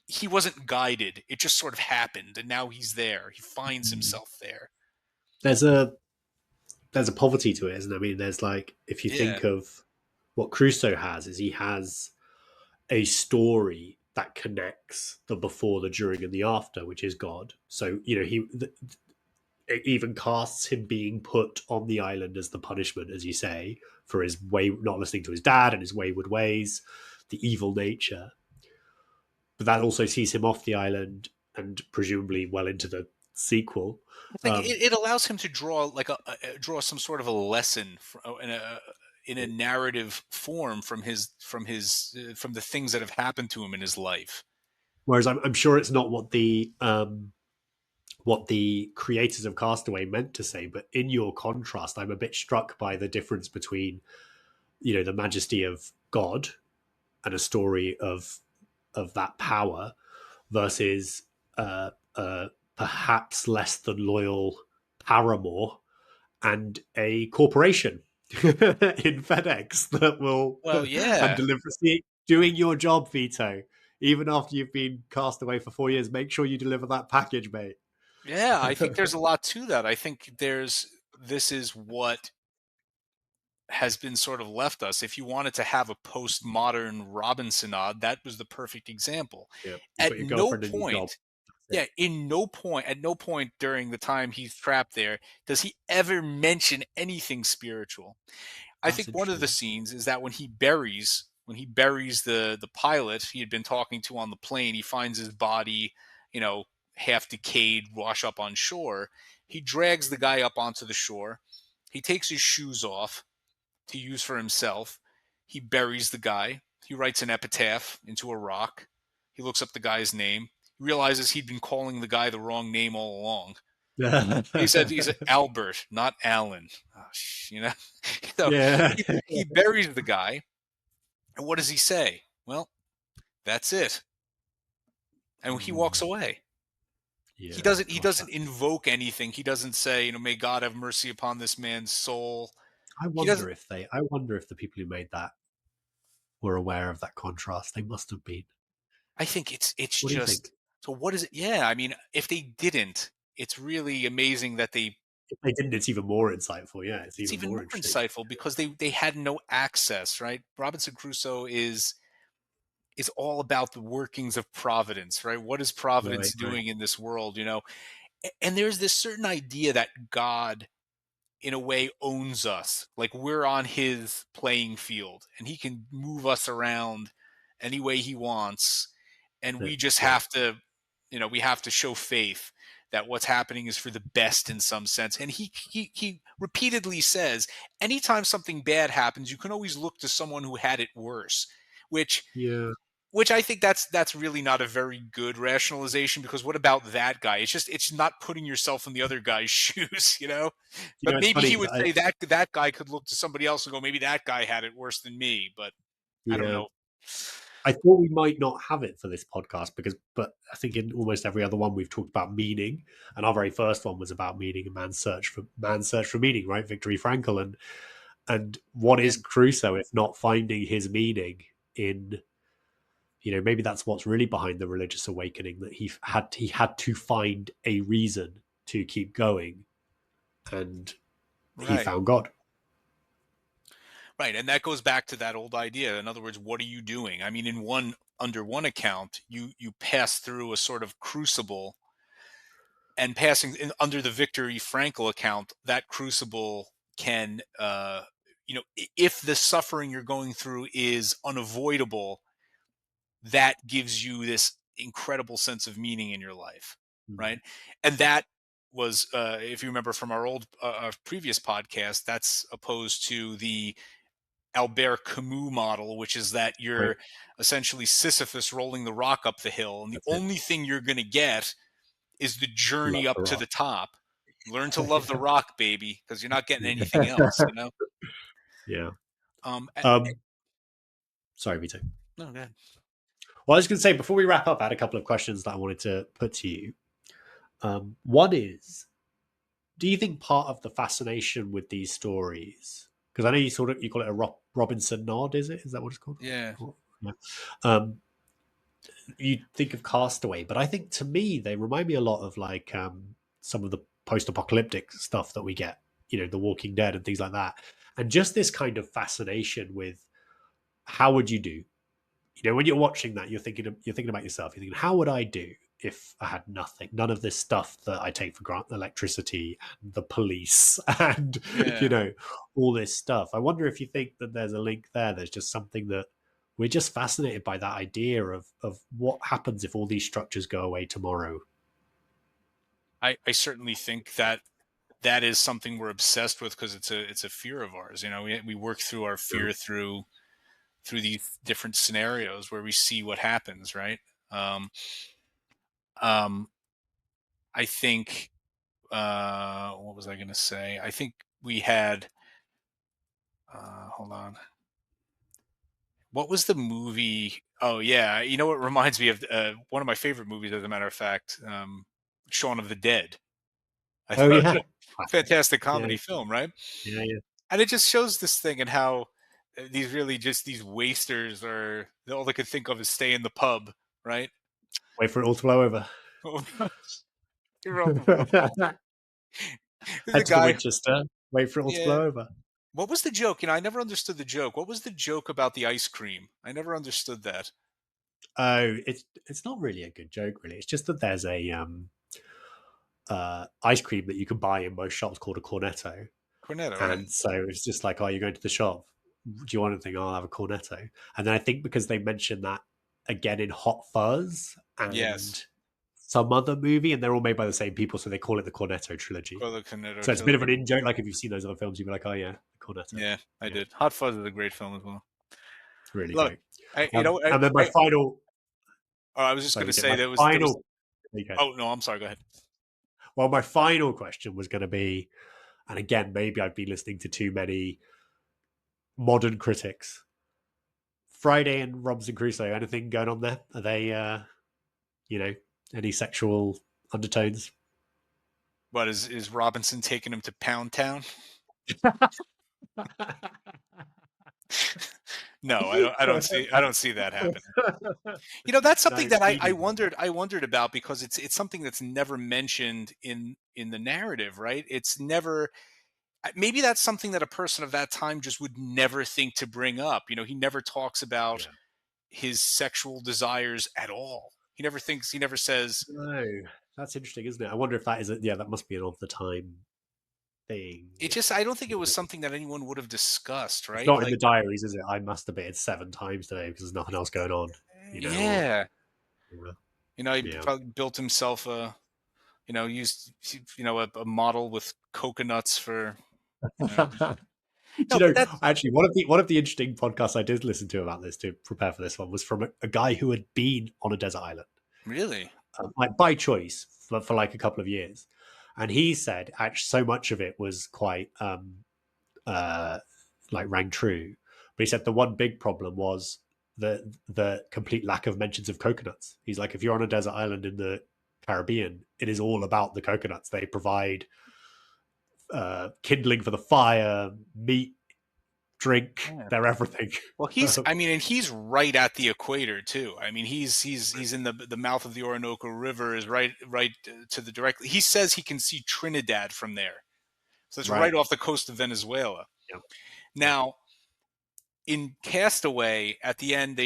he wasn't guided. It just sort of happened. And now he's there. He finds Mm. himself there. There's a poverty to it, isn't there? I mean, there's like if you Yeah. think of what Crusoe has, is he has a story that connects the before, the during, and the after, which is God. So it even casts him being put on the island as the punishment, as you say, for his way not listening to his dad and his wayward ways, the evil nature. But that also sees him off the island and presumably well into the sequel. I think Um, it allows him to draw draw some sort of a lesson in a narrative form from the things that have happened to him in his life. Whereas I'm sure it's not what the creators of Castaway meant to say, but in your contrast, I'm a bit struck by the difference between, the majesty of God and a story of that power versus perhaps less than loyal paramour and a corporation in FedEx that will Well, and yeah, deliver. See, doing your job, Vito. Even after you've been cast away for 4 years, make sure you deliver that package, mate. yeah, I think there's a lot to that. I think this is what has been sort of left us. If you wanted to have a postmodern Robinsonade, that was the perfect example. Yeah, you've At got your no girlfriend and your job. point, That's yeah, at no point during the time he's trapped there does he ever mention anything spiritual. I think one of the interesting. scenes is that when he buries the pilot he had been talking to on the plane, he finds his body, you know, half decayed, wash up on shore. He drags the guy up onto the shore. He takes his shoes off to use for himself. He buries the guy. He writes an epitaph into a rock. He looks up the guy's name. He realizes he'd been calling the guy the wrong name all along. He said Albert, not Alan. Oh, you know, so Yeah. he buries the guy, and what does he say? Well, that's it, and he walks away. He Yeah, doesn't. He gosh, doesn't invoke anything. He doesn't say, may God have mercy upon this man's soul. He doesn't. I wonder if the people who made that were aware of that contrast. They must have been. I think it's What do you think? just. So what is it? Yeah, I mean, if they didn't, it's really amazing that they. If they didn't, it's even more insightful. Yeah, it's It's even even more more interesting. insightful because they had no access, right? Robinson Crusoe is all about the workings of Providence, right? What is Right, Providence right. doing in this world, And there's this certain idea that God, in a way, owns us. Like we're on his playing field and he can move us around any way he wants. And we just Yeah, have to, we have to show faith that what's happening is for the best in some sense. And he repeatedly says, anytime something bad happens, you can always look to someone who had it worse, which yeah. which I think that's really not a very good rationalization because what about that guy? It's not putting yourself in the other guy's shoes. But It's maybe funny he because would say that guy could look to somebody else and go, maybe that guy had it worse than me. But I don't yeah, know. I thought we might not have it for this podcast but I think in almost every other one we've talked about meaning, and our very first one was about meaning and man's search for meaning, right? Viktor Frankl, and what Yeah, is Crusoe if not finding his meaning in, maybe that's what's really behind the religious awakening, that he had to find a reason to keep going, and he right, found God. right, and that goes back to that old idea. In other words, what are you doing? I mean, under one account, you pass through a sort of crucible, and under the Viktor Frankl account, that crucible can, if the suffering you're going through is unavoidable, that gives you this incredible sense of meaning in your life, Mm. right? And that was, if you remember from our previous podcast, that's opposed to the Albert Camus model, which is that Right, you're essentially Sisyphus rolling the rock up the hill, and the that's it. only thing you're going to get is the Love journey the up to rock. the top. Learn to love the rock, baby, because you're not getting anything else. Yeah. Um, a- Um, Sorry, Vito. no, go ahead. Well, I was going to say, before we wrap up, I had a couple of questions that I wanted to put to you. One is, do you think part of the fascination with these stories, because I know you call it a Robinson nod, is it? Is that what it's called? Yeah, Yeah. Um, you think of Castaway, but I think to me they remind me a lot of like some of the post-apocalyptic stuff that we get, The Walking Dead and things like that, and just this kind of fascination with how would you do? When you're watching that, you're thinking about yourself. You're thinking, how would I do if I had nothing, none of this stuff that I take for granted, electricity and the police, and yeah. all this stuff. I wonder if you think that there's a link there. There's just something that we're just fascinated by, that idea of what happens if all these structures go away tomorrow. I certainly think that that is something we're obsessed with because it's a fear of ours. We work through our Yeah. fear through these different scenarios where we see what happens, right? Um, um, I think what was I going to say? I think we had hold on. What was the movie? Oh yeah, you know what reminds me of one of my favorite movies, as a matter of fact, Shaun of the Dead. I Oh thought yeah. Classic. fantastic Yeah, comedy film, right? yeah, yeah. And it just shows this thing and how these really just these wasters are all they could think of is stay in the pub, right? Wait for it all to blow over. You're all beautiful. There's a Head to the guy. Winchester. Wait for it all to Yeah. blow over. What was the joke? I never understood the joke. What was the joke about the ice cream? I never understood that. Oh, it's not really a good joke, really. It's just that there's a ice cream that you can buy in most shops called a cornetto, Cornetto, right? and so it's just like, oh, you're going to the shop. Do you want anything? I'll have a cornetto. And then I think because they mentioned that again in Hot Fuzz Yes. and some other movie, and they're all made by the same people, so they call it the Cornetto trilogy. Call the Cornetto So it's a bit of trilogy. an in joke. Like if you've seen those other films, you'd be like, oh yeah, the Cornetto. Yeah, I Yeah, did. Hot Fuzz is a great film as well. really Love it. great. I, you know, And then my final, I was just sorry, going to was it say my there was. final? There you go. Oh no, I'm sorry. Go ahead. Well, my final question was going to be, and again, maybe I've been listening to too many modern critics. Friday and Robinson Crusoe, anything going on there? Are they, you know, any sexual undertones? But is Robinson taking him to Pound Town? No, I don't see that happening. That's something No, that I, me I neither. wondered I wondered about because it's something that's never mentioned in the narrative, right? It's never maybe that's something that a person of that time just would never think to bring up. He never talks about Yeah. his sexual desires at all. He never says No, that's interesting, isn't it? I wonder if that is a, yeah, that must be an of the time thing. it just I don't think it was something that anyone would have discussed, It's right? not in Like the diaries, is it? I masturbated 7 times today because there's nothing else going on, or yeah. yeah, He yeah. probably built himself used a model with coconuts for you know Do no, you but know? that's Actually, one of the interesting podcasts I did listen to about this to prepare for this one was from a guy who had been on a desert island, really like by choice for like a couple of years, and he said actually so much of it was quite uh, like rang true, but he said the one big problem was the complete lack of mentions of coconuts. He's like, if you're on a desert island in the Caribbean, it is all about the coconuts. They provide kindling for the fire, meat, drink. yeah. They're everything. Well, and he's right at the equator too. I mean, he's in the mouth of the Orinoco River is right to the directly. He says he can see Trinidad from there, so it's right Right. off the coast of Venezuela. Yeah. Yeah. Now, in Castaway, at the end,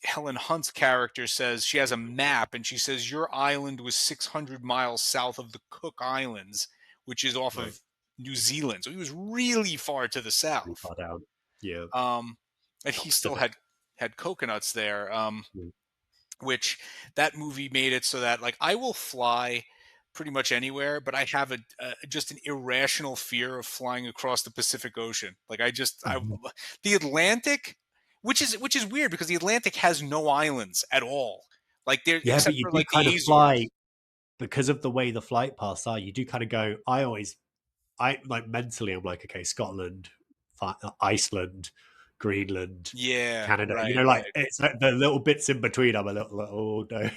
Helen Hunt's character says she has a map and she says your island was 600 miles south of the Cook Islands, which is off Right. of New Zealand. So he was really far to the Pretty south. far down. Yeah. Um, and South he still Pacific. had coconuts there. Yeah. Which that movie made it so that like I will fly pretty much anywhere, but I have just an irrational fear of flying across the Pacific Ocean. Like the Atlantic, which is weird because the Atlantic has no islands at all. Like there, Yeah, but except you for do like kind the of fly Azores. because of the way the flight paths are. You do kind of go. I like mentally. I'm like, okay, Scotland, Iceland, Greenland, Yeah, Canada. right, Like right. it's like the little bits in between. I'm a little no,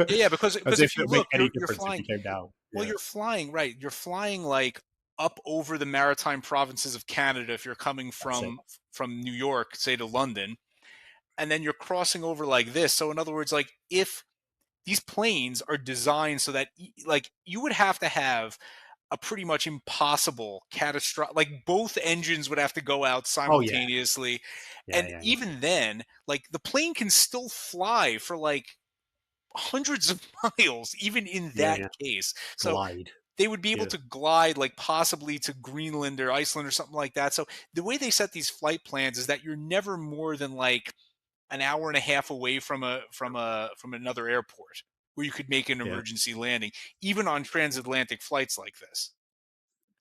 Yeah, yeah. Because as because if if you it would make look, any you're difference if flying. you came down. Well, Yeah, you're flying, right. You're flying like up over the maritime provinces of Canada if you're coming that's it. from New York, say to London, and then you're crossing over like this. So in other words, like if these planes are designed so that like you would have to have a pretty much impossible catastrophic like both engines would have to go out Oh yeah, simultaneously yeah, and yeah, yeah, even then like the plane can still fly for like hundreds of miles even in yeah, that yeah. case. So Glide. they would be able Yeah, to glide like possibly to Greenland or Iceland or something like that. So the way they set these flight plans is that you're never more than like an hour and a half away from another airport. where you could make an Yeah. emergency landing, even on transatlantic flights like this.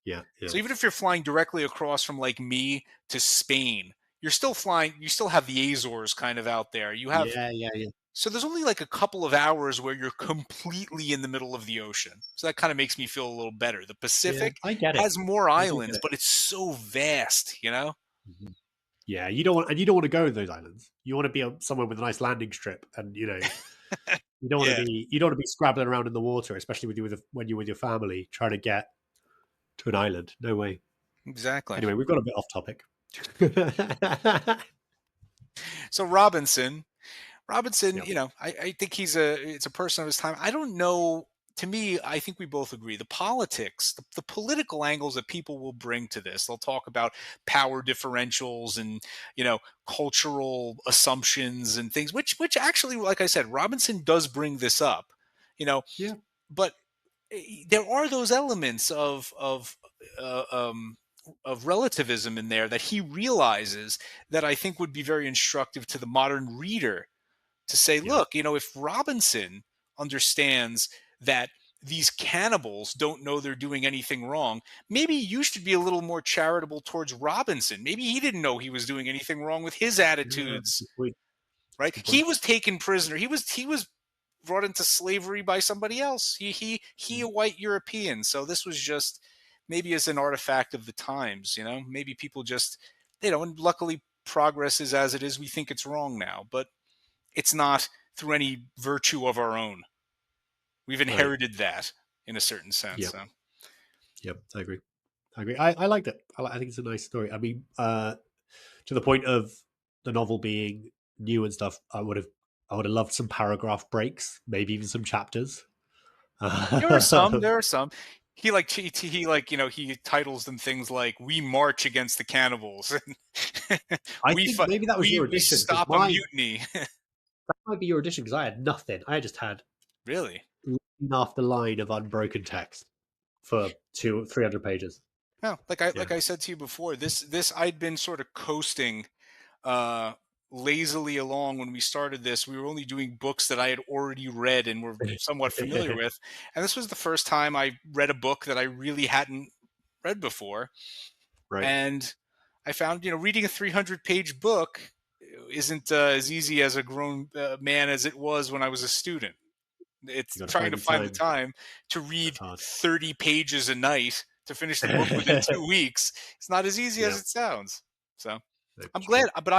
Yeah. Yeah. So even if you're flying directly across from like me to Spain, you're still flying, you still have the Azores kind of out there. You have, Yeah. Yeah. Yeah. so there's only like a couple of hours where you're completely in the middle of the ocean. So that kind of makes me feel a little better. The Yeah. Pacific I get it. has more I do get islands, it. but it's so vast, you know? Mhm. Yeah, you don't want, and you don't want to go to those islands. You want to be somewhere with a nice landing strip, and you don't want to Yeah, be scrabbling around in the water, especially when you're with your family trying to get to an island. No way. exactly. Anyway, we've got a bit off topic. So Robinson, Yep. I think it's a person of his time. I don't know. To me, I think we both agree. The politics, the political angles that people will bring to this, they'll talk about power differentials and cultural assumptions and things, which actually, like I said, Robinson does bring this up. You know, Yeah. but there are those elements uh, um, of relativism in there that he realizes that I think would be very instructive to the modern reader to say, Yeah. look, if Robinson understands that these cannibals don't know they're doing anything wrong, maybe you should be a little more charitable towards Robinson. Maybe he didn't know he was doing anything wrong with his Yeah. That's a attitudes, good point. That's a right? good He point. was taken prisoner. He was brought into slavery by somebody else. He a Mm. white European. So this was just maybe as an artifact of the times, maybe people just and luckily progress is as it is. We think it's wrong now, but it's not through any virtue of our own. We've Right. inherited that in a certain sense. Yep. So. Yep. I agree. I agree. I liked it. I think it's a nice story. I mean, to the point of the novel being new and stuff, I would have loved some paragraph breaks, maybe even some chapters. There are some. I There are some. He titles them things like "We march against the cannibals," we think maybe that was your we addition because stop a mutiny. that might be your addition because I had nothing. I just had Really? line after line of unbroken text for 300 pages. No, like Yeah. I said to you before, this I'd been sort of coasting uh lazily along when we started this. We were only doing books that I had already read and were somewhat familiar with. And this was the first time I read a book that I really hadn't read before. Right. And I found, reading a 300-page book isn't as easy as a grown man as it was when I was a student. You It's got to trying find to the find the time. time to That's read hard. 30 pages a night to finish the book within 2 weeks. It's not as easy as Yeah, it sounds. So I'm that's glad, true. but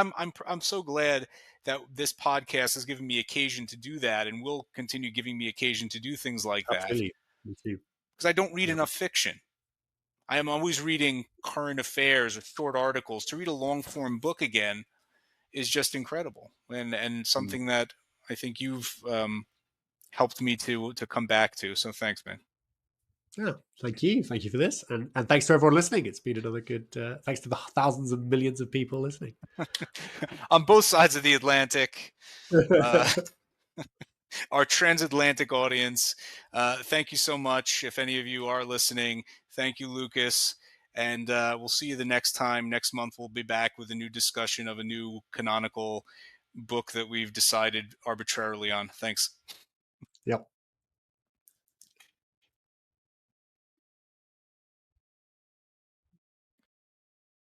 I'm so glad that this podcast has given me occasion to do that, and will continue giving me occasion to do things like that, Absolutely. Me too. because I don't read Yep. enough fiction. I am always reading current affairs or short articles. To read a long form book again is just incredible, and Mm. something that I think you've helped me to come back to. So thanks, man. Yeah. Thank you. Thank you for this. And thanks to everyone listening. It's been another good, thanks to the thousands and millions of people listening. On both sides of the Atlantic, uh, our transatlantic audience, thank you so much. If any of you are listening, thank you, Lucas. And we'll see you the next time. Next month, we'll be back with a new discussion of a new canonical book that we've decided arbitrarily on. Thanks. Yep.